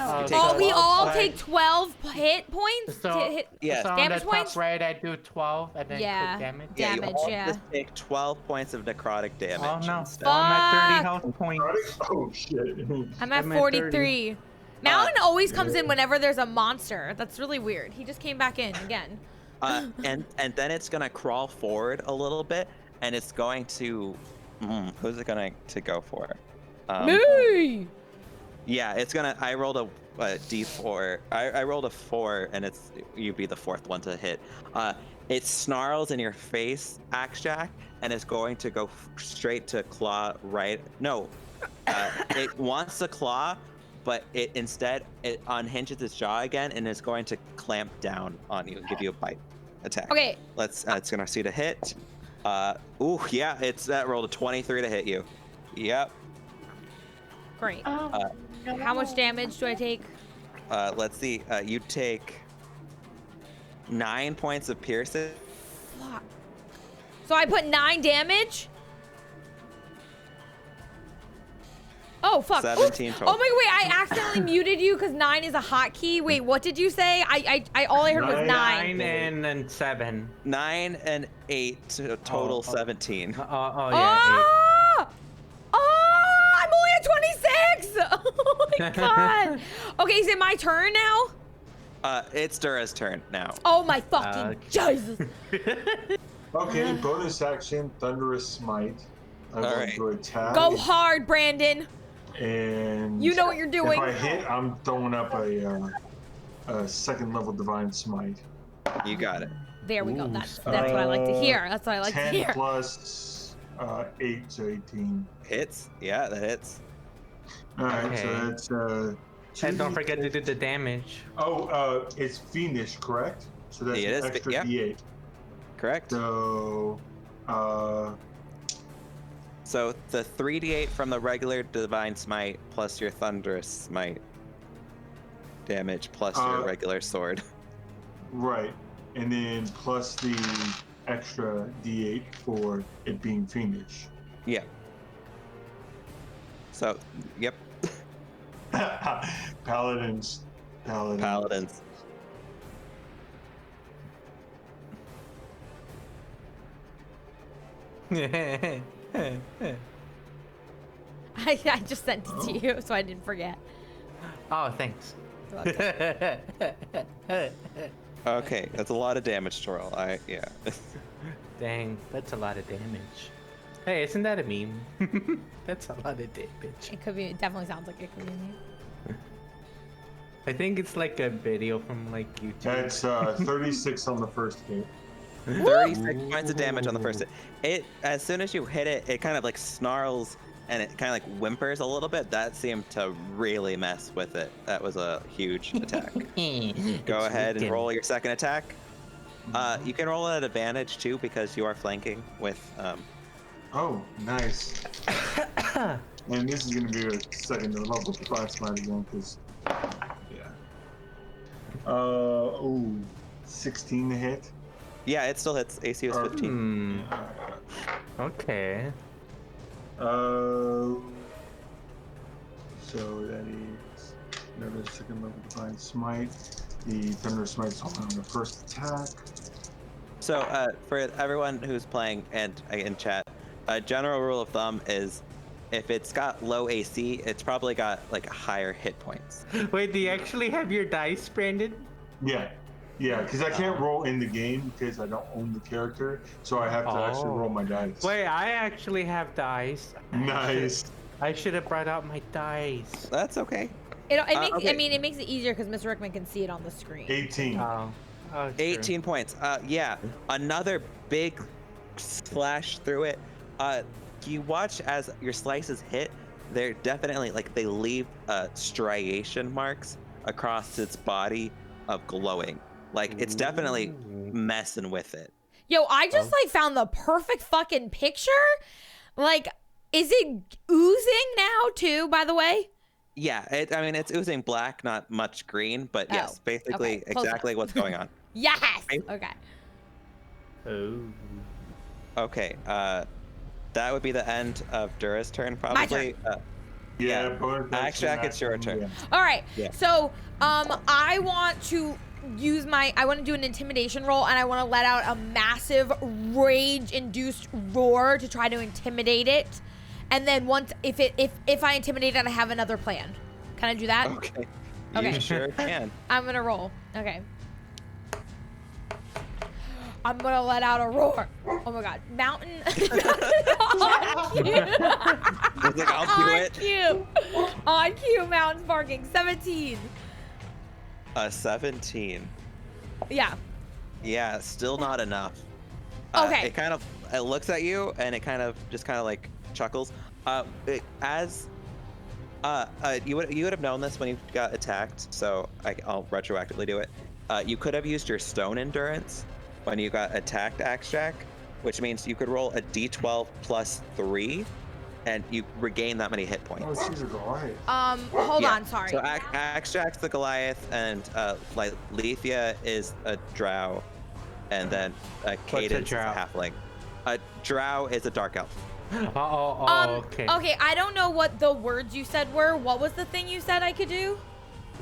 Oh, take Oh, we 12 all points. take 12 hit points? So, to hit Yes. so on damage the points? top right, I do 12 and then Yeah. click damage. Yeah, you Damage, all yeah. just take 12 points of necrotic damage Oh no, instead. I'm at 30 Fuck. health points. Oh shit. I'm at I'm at 43. 30. Malin always comes in whenever there's a monster. That's really weird. He just came back in again. And then it's gonna crawl forward a little bit, and it's going to. Who's it going to go for? Me! Yeah, it's gonna. I rolled a d4. I rolled a 4, and you'd be the fourth one to hit. It snarls in your face, Axjack, and it's going to go straight to claw right. No, it wants to claw, but it instead it unhinges its jaw again, and is going to clamp down on you and give you a bite attack. Okay. It's gonna see to hit. Ooh, yeah, that rolled a 23 to hit you. Yep. Great. Oh, no. How much damage do I take? Let's see. You take 9 points of piercing. Fuck. So I put 9 damage? Oh, fuck. 17 total. Oh, wait, I accidentally muted you because 9 is a hotkey. Wait, what did you say? All I heard was 9. 9 and then 7. 9 and 8 to total 17. Yeah, 8. Oh! Oh! I'm only at 26! Oh my god! Okay, is it my turn now? It's Dura's turn now. Oh my fucking Jesus! Okay, bonus action, Thunderous Smite. I'm going Alright. to attack. Go hard, Brandon. And You know what you're doing. If I hit, I'm throwing up a second level Divine Smite. You got it. There we go. Ooh, That's what I like to hear. That's what I like to 10 hear. plus 8, so 18. Hits? Yeah, that hits. Alright, Okay. so that's And don't forget to do the damage. Oh, it's fiendish, correct? So that's It an is, extra yeah. D8. Correct. So, So the 3d8 from the regular Divine Smite plus your Thunderous Smite damage plus your regular sword. right, and then plus the extra D8 for it being fiendish. Yeah. So, yep. Paladins. Paladins. I just sent it to you, so I didn't forget. Oh, thanks. Okay, that's a lot of damage to roll. Yeah. Dang, that's a lot of damage. Hey, isn't that a meme? That's a lot of damage. It could be. It definitely sounds like it could be me. I think it's like a video from like YouTube. That's 36 on the first hit. 36 points of damage on the first hit. It, as soon as you hit it, it kind of like snarls and it kind of like whimpers a little bit. That seemed to really mess with it. That was a huge attack. Go ahead and roll your second attack. You can roll at advantage too because you are flanking with. Oh, nice. And this is going to be a second level Divine Smite again, because, yeah. 16 to hit. Yeah, it still hits. AC was 15. Okay. So that is another second level Divine Smite. The Thunder Smite's on the first attack. So, for everyone who's playing and in chat, a general rule of thumb is if it's got low AC, it's probably got like higher hit points. Wait, do you actually have your dice, Brandon? Yeah, because I can't roll in the game because I don't own the character, so I have to actually roll my dice. Wait, I actually have dice. Nice. I should have brought out my dice. That's okay. It makes. Okay. I mean, it makes it easier because Mr. Rickman can see it on the screen. 18. Oh, true. 18 points. Yeah, another big slash through it. You watch as your slices hit. They're definitely like they leave striation marks across its body of glowing. Like it's definitely messing with it. Yo, I just like found the perfect fucking picture. Like, is it oozing now too? By the way. Yeah, I mean, it's oozing black, not much green, but yes, basically okay, close exactly enough. what's going on. Yes. Right? Okay. Oh. Okay, that would be the end of Dura's turn, My probably. turn. Yeah, bonus action. Jack, it's your turn. All right. Yeah. So, I want to use I want to do an intimidation roll, and I want to let out a massive rage-induced roar to try to intimidate it. And then once, if I intimidate it, I have another plan. Can I do that? Okay. Okay. You sure can. I'm gonna roll. Okay. I'm gonna let out a roar. Oh my god. Mountain. On cue. He's like, I'll do it. Cue. On cue, mountain's barking. 17. 17. Yeah. Yeah, still not enough. Okay. It looks at you and it kind of like chuckles. You would have known this when you got attacked, so I'll retroactively do it. You could have used your stone endurance when you got attacked, Axe Jack, which means you could roll a d12 plus 3, and you regain that many hit points. Oh, she's a Goliath. Hold on, sorry. So Axe Jack's the Goliath, and like Lethia is a Drow, and then Cadence is a halfling. Drow is a dark elf. Okay. Okay, I don't know what the words you said were. What was the thing you said I could do?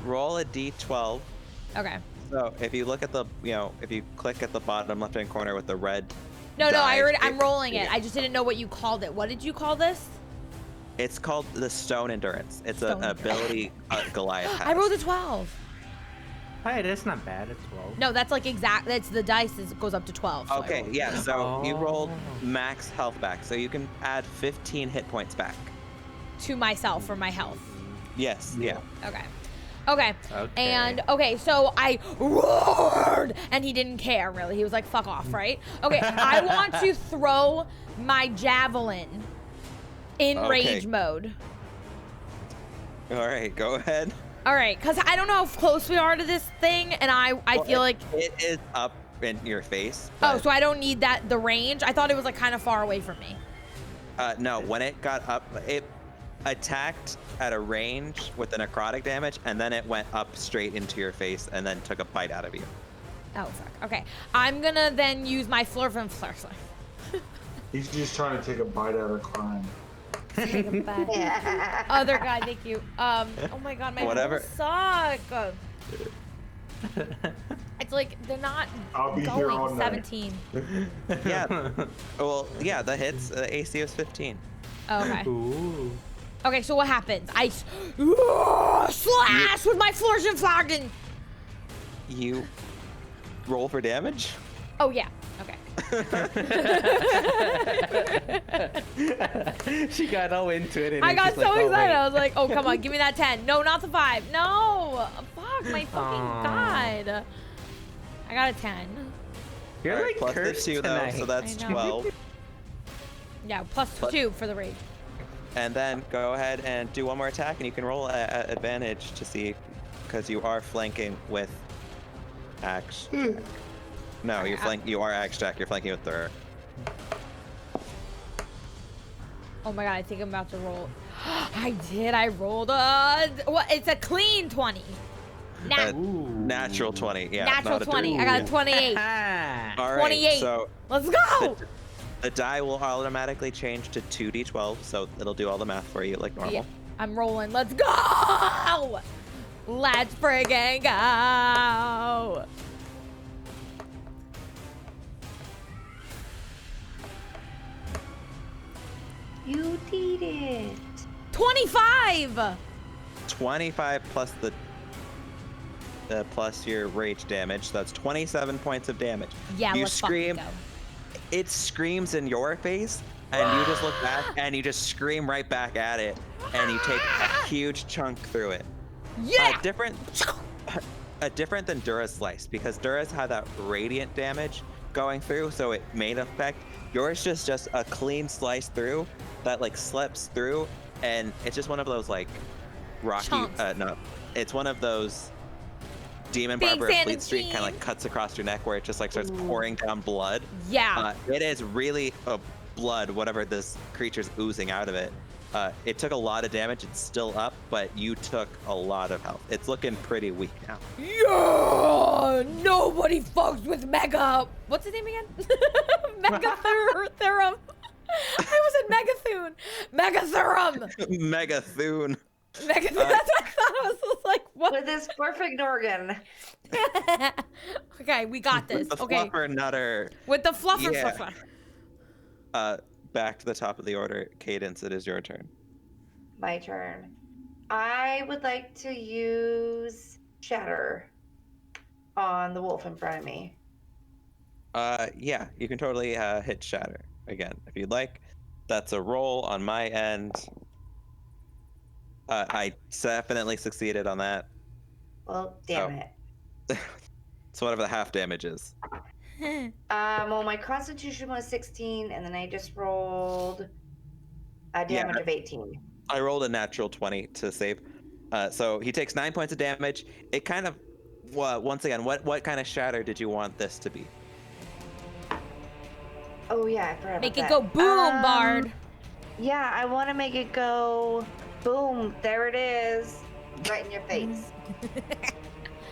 Roll a d12. Okay. So if you look at if you click at the bottom left-hand corner with the red. No, die, I'm rolling it. I just didn't know what you called it. What did you call this? It's called the Stone Endurance. It's an ability Goliath has. I rolled a 12. Hey, that's not bad. It's 12. No, that's like that's the dice goes up to 12. So Okay, yeah, so you rolled max health back, so you can add 15 hit points back. To myself for my health. Yes, yeah. Okay. And so I roared, and he didn't care really. He was like, "Fuck off," right? Okay. I want to throw my javelin in rage mode. All right, go ahead. All right, because I don't know how close we are to this thing, and I feel like it is up in your face. Oh, so I don't need the range. I thought it was like kind of far away from me. No, when it got up, it attacked at a range with the necrotic damage, and then it went up straight into your face and then took a bite out of you. Oh, fuck. Okay. I'm gonna then use my Flurf. He's just trying to take a bite out of crime. Take a bite. Other guy, thank you. Oh my god, my rolls suck. It's like they're not I'll be here all going. night. 17. Yeah. Well, yeah, the hits. The AC is 15. Oh, okay. Ooh. Okay, so what happens? I slash with my Flurf. You roll for damage? Oh yeah. Okay. She got all into it. And I it's got just so like, excited. Oh, I was like, "Oh, come on, give me that 10." No, not the 5. No, fuck my fucking god. I got a 10. You're All right, like plus the cursed 2 though, tonight. so that's I know. 12. Yeah, plus 2 for the rage. And then go ahead and do one more attack, and you can roll at advantage to see, because you are flanking with Axe Jack. No, you are Axe Jack. You're flanking with Thur. Oh my god, I think I'm about to roll. I did. I rolled it's a clean 20. Natural 20. Yeah. Natural not a 20. I got a 28. All right. 28. So Let's go. the die will automatically change to 2d12, so it'll do all the math for you like normal. Yeah, I'm rolling. Let's go. Let's friggin' go. You did it. 25. 25 plus plus your rage damage, so that's 27 points of damage. Yeah, you let's scream. fucking go. It screams in your face, and you just look back and you just scream right back at it, and you take a huge chunk through it. Yeah. Different than Dura's slice, because Dura's had that radiant damage going through, so it made effect. Yours just a clean slice through that like slips through, and it's just one of those like rocky. Chunks. No, it's one of those Demon Big Barber at Fleet Sand Street and kind of like cuts across your neck, where it just like starts pouring down blood. Yeah. It is really blood, whatever this creature's oozing out of it. It took a lot of damage. It's still up, but you took a lot of health. It's looking pretty weak now. Yeah! Nobody fucks with Mega. What's his name again? Megathurum. I was in Megathoon. Megathurum. Megathoon. That's what I thought. I was like, what? With his perfect organ. Okay, we got this. The Okay. fluffer nutter. With the fluffer Yeah. fluffer. Back to the top of the order. Cadence, it is your turn. My turn. I would like to use Shatter on the wolf in front of me. Yeah, you can totally hit Shatter again if you'd like. That's a roll on my end. I definitely succeeded on that. Well, damn it. So whatever the half damage is. Well, my Constitution was 16, and then I just rolled a damage of 18. I rolled a natural 20 to save. So he takes 9 points of damage. It kind of, once again, what kind of shatter did you want this to be? Oh yeah, I forgot Make about it go that. boom, Bard. Yeah, I want to make it go boom. There it is, right in your face.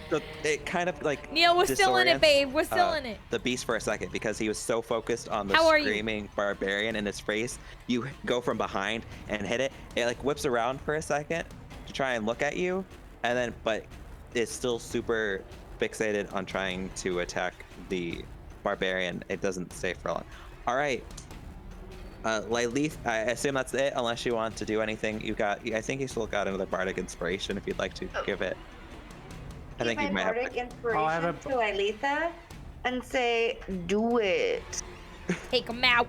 So it kind of like Neil, we're still in it, disorients, babe. We're still in it. The beast for a second because he was so focused on the How are you? screaming barbarian in his face. You go from behind and hit it. It like whips around for a second to try and look at you, and then but it's still super fixated on trying to attack the barbarian. It doesn't stay for long. All right. Lilith, I assume that's it, unless you want to do anything. I think you still got another bardic inspiration if you'd like to give it. I think you my might have bardic to. inspiration to Lilitha and say, "Do it." Take him out.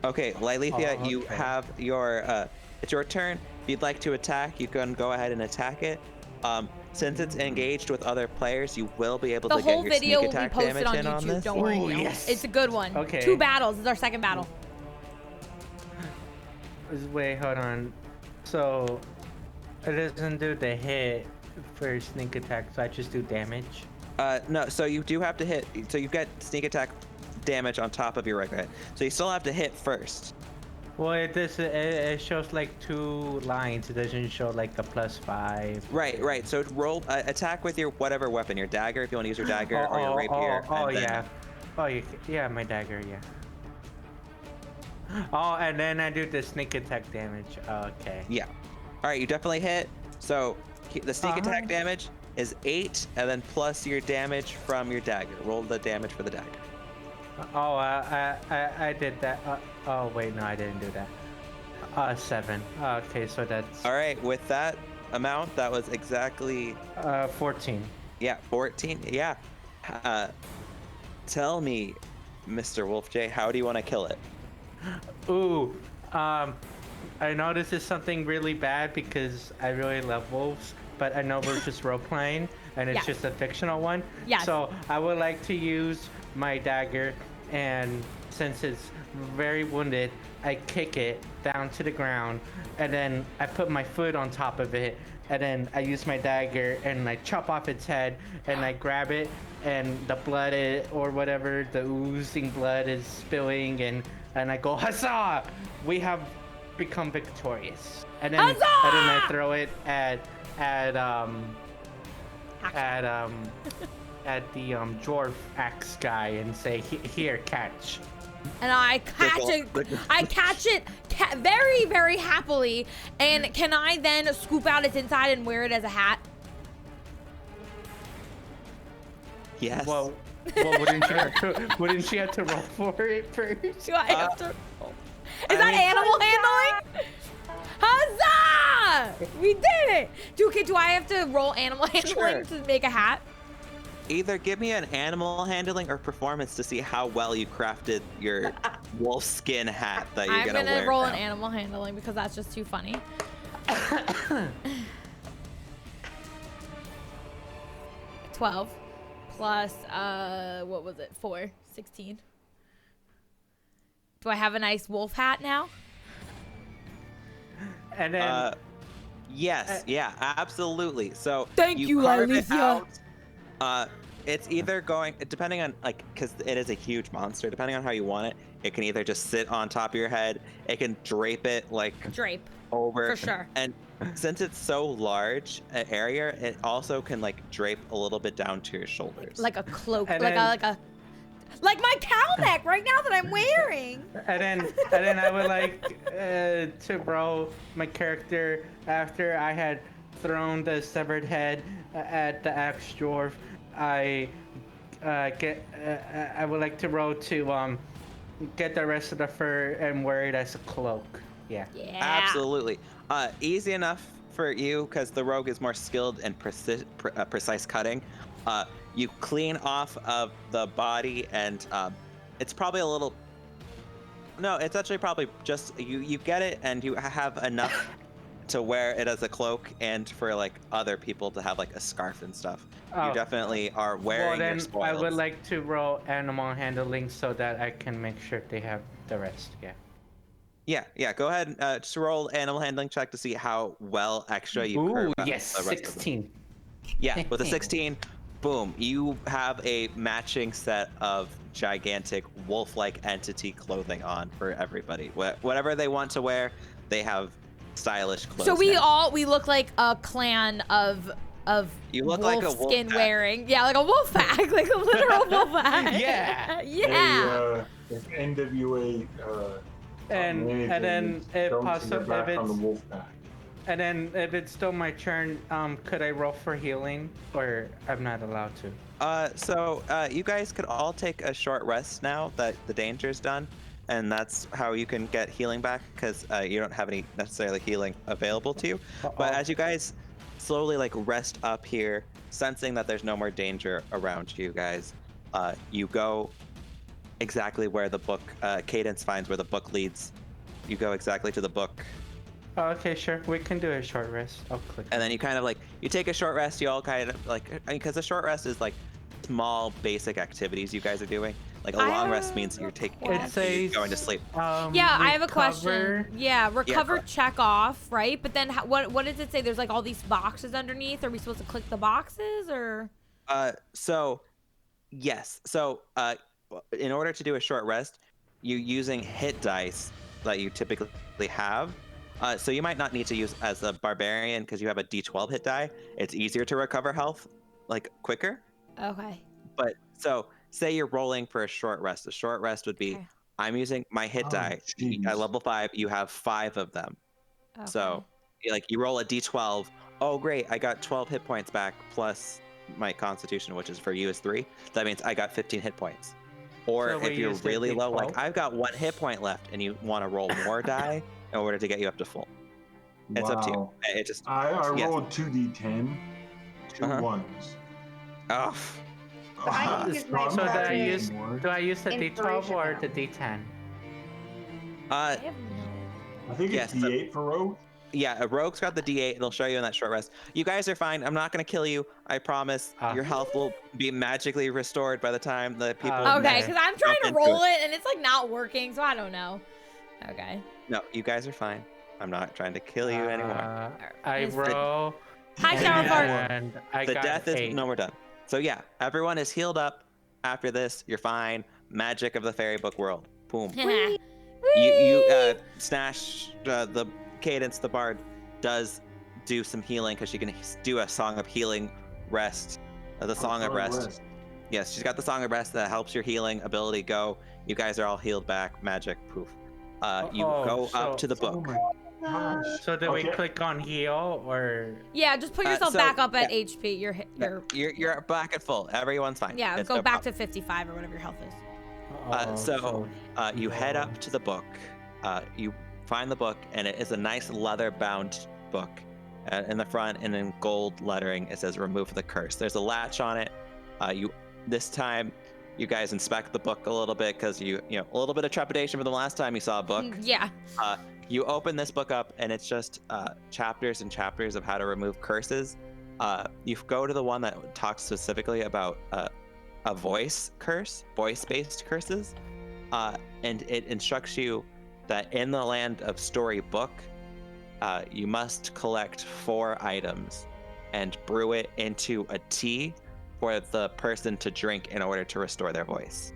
Okay, Lilithia, you okay. have your. It's your turn. If you'd like to attack, you can go ahead and attack it. Since it's engaged with other players, you will be able The to whole get your video sneak will be attack posted damage on in on YouTube. this. Don't worry, Ooh, Neil. yes. It's a good one. Okay. 2 battles. This is our second battle. Wait, hold on. So it doesn't do the hit for sneak attack, so I just do damage. No, so you do have to hit. So you've got sneak attack damage on top of your regular hit. So you still have to hit first. Well, it shows like 2 lines. It doesn't show like a +5. Right. So roll attack with your whatever weapon, your dagger if you want to use your dagger or your rapier. Oh, and then- yeah. Oh, yeah, my dagger, yeah. Oh, and then I do the sneak attack damage. Okay. Yeah. All right, you definitely hit. So the sneak Uh-huh. attack damage is 8, and then plus your damage from your dagger. Roll the damage for the dagger. Oh, I did that. Oh, wait, no, I didn't do that. 7. Okay, so that's All right, with that amount, that was exactly 14. 14. Yeah. Tell me, Mr. Wolf J, how do you want to kill it? Ooh, I know this is something really bad because I really love wolves, but I know we're just role playing and it's Yeah. just a fictional one. Yes. So I would like to use my dagger, and since it's very wounded, I kick it down to the ground, and then I put my foot on top of it, and then I use my dagger and I chop off its head, and I grab it, and the blood or whatever, the oozing blood is spilling, and I go, huzzah! We have become victorious. And then I throw it at the dwarf axe guy and say, here, catch. And I catch it. I catch it very, very happily. And can I then scoop out its inside and wear it as a hat? Yes. Well, wouldn't she have to roll for it first? Do I have to? Is that animal handling? Huzzah! We did it! Do I have to roll animal handling to make a hat? Either give me an animal handling or performance to see how well you crafted your wolf skin hat that you're I'm gonna wear. gonna roll now. an animal handling because that's just too funny. 12 plus what was it? 4, 16. Do I have a nice wolf hat now? And then Yes, yeah, absolutely. So Thank you, carve it Alicia. out. It's either going, depending on, like, because it is a huge monster, depending on how you want it, It can either just sit on top of your head. It can drape it like Drape. over. For sure. And since it's so large an area, it also can like drape a little bit down to your shoulders. Like a cloak. And Like my cow neck right now that I'm wearing. And then I would like to roll my character after I had thrown the severed head at the axe dwarf. I would like to roll to get the rest of the fur and wear it as a cloak. Yeah. Yeah. Absolutely. Easy enough for you because the rogue is more skilled in precise cutting. You clean off of the body, and it's probably a little. No, it's actually probably just you get it, and you have enough to wear it as a cloak, and for like other people to have like a scarf and stuff. Oh. You definitely are wearing Well, your then spoils. I would like to roll animal handling so that I can make sure they have the rest. Yeah. Yeah. Go ahead. Just roll animal handling check to see how well extra you curve out yes, the rest of them. 16. Yeah, with a 16, boom, you have a matching set of gigantic wolf-like entity clothing on for everybody. Whatever they want to wear, they have stylish clothes. So now. we look like a clan of You look wolf like a wolf skin pack. wearing. Yeah, like a wolf pack, like a literal wolf pack. Yeah. Yeah. If NWA And then if possible, back on the wolf pack. and then if it's still my turn, could I roll for healing, or I'm not allowed to? So you guys could all take a short rest now that the danger's done, and that's how you can get healing back because you don't have any necessarily healing available to you. But as you guys slowly like rest up here, sensing that there's no more danger around you guys, you go exactly where the book Cadence finds where the book leads. You go exactly to the book. Oh, okay, sure. We can do a short rest. I'll click. And then you kind of like, you take a short rest, you all kind of like, because a short rest is like small basic activities you guys are doing. Like a long rest means you're taking, It you're going to sleep. Yeah, I have a question. Yeah, recover correct. check off, right? But then what does it say? There's like all these boxes underneath. Are we supposed to click the boxes or? So, yes. So, in order to do a short rest, you're using hit dice that you typically have. So you might not need to use as a barbarian because you have a D12 hit die. It's easier to recover health, like quicker. Okay. But so say you're rolling for a short rest. A short rest would be, Okay. I'm using my hit die. Jeez. At level 5, you have 5 of them. Okay. So like you roll a D12. Oh, great. I got 12 hit points back plus my constitution, which is for you is 3. That means I got 15 hit points. Or So we if you're use the really low, like D12? I've got 1 hit point left and you want to roll more die in order to get you up to full. It's up to you. Wow. It just, I yes. rolled 2d10, 2 Uh-huh. ones. oh, I can use my So do I bardic use the D12 or inspiration the D10? I have no. I think Yes, it's d8 for rogue. yeah, a rogue's got the D8. It'll show you in that short rest. You guys are fine. I'm not going to kill you. I promise. Ah. Your health will be magically restored by the time the people. Ah. Okay, next because I'm trying jump to into roll it and it's like not working, so I don't know. Okay. No, you guys are fine. I'm not trying to kill you anymore. I Is the- roll. Hi, Sourfart. And I The got death 8. is no, we're done. So yeah, everyone is healed up. After this, you're fine. Magic of the fairy book world. Boom. You Snash, the Cadence, the bard, does do some healing because she can do a song of healing rest. The song of rest. Yes, she's got the song of rest that helps your healing ability go. You guys are all healed back. Magic, poof. You go up to the Oh book. my gosh. So do we Okay. click on heal or? Yeah, just put yourself so, back up at yeah. HP. You're back at full. Everyone's fine. Yeah, It's go no back problem. to 55 or whatever your health is. You head up to the book. You find the book, and it is a nice leather-bound book. In the front, and in gold lettering, it says "Remove the curse." There's a latch on it. This time, you guys inspect the book a little bit because you know a little bit of trepidation from the last time you saw a book. Yeah. You open this book up, and it's just chapters and chapters of how to remove curses. You go to the one that talks specifically about a voice curse, voice-based curses, and it instructs you that in the land of Storybook, you must collect 4 items and brew it into a tea for the person to drink in order to restore their voice.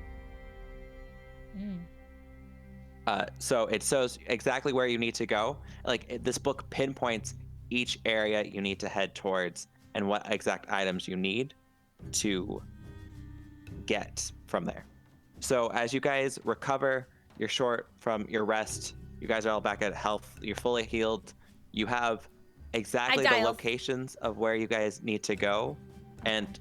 So it shows exactly where you need to go. Like this book pinpoints each area you need to head towards and what exact items you need to get from there. So as you guys recover, you're short from your rest. You guys are all back at health. You're fully healed. You have exactly the locations of where you guys need to go, and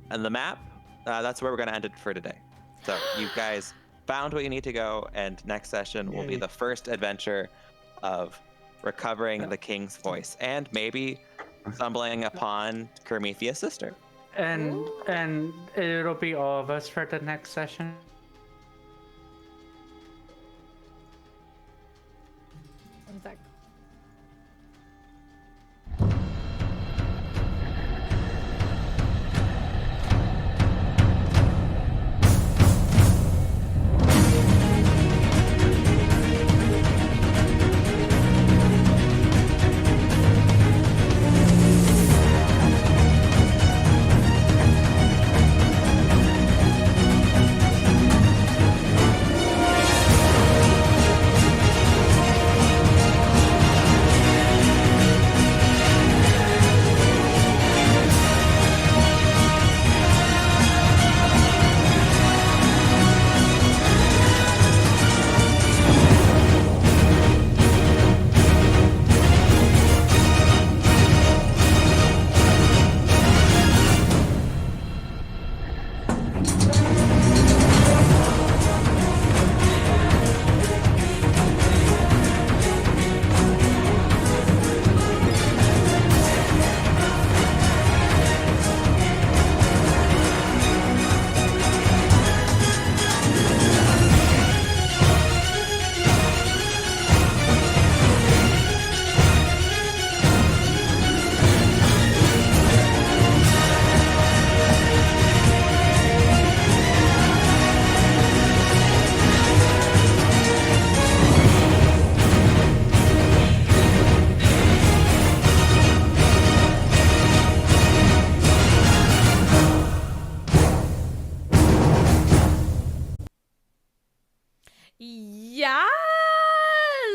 the map. That's where we're going to end it for today. So you guys found what you need to go, and next session will be the first adventure of recovering the king's voice and maybe stumbling upon Kermithia's sister. And it'll be all of us for the next session.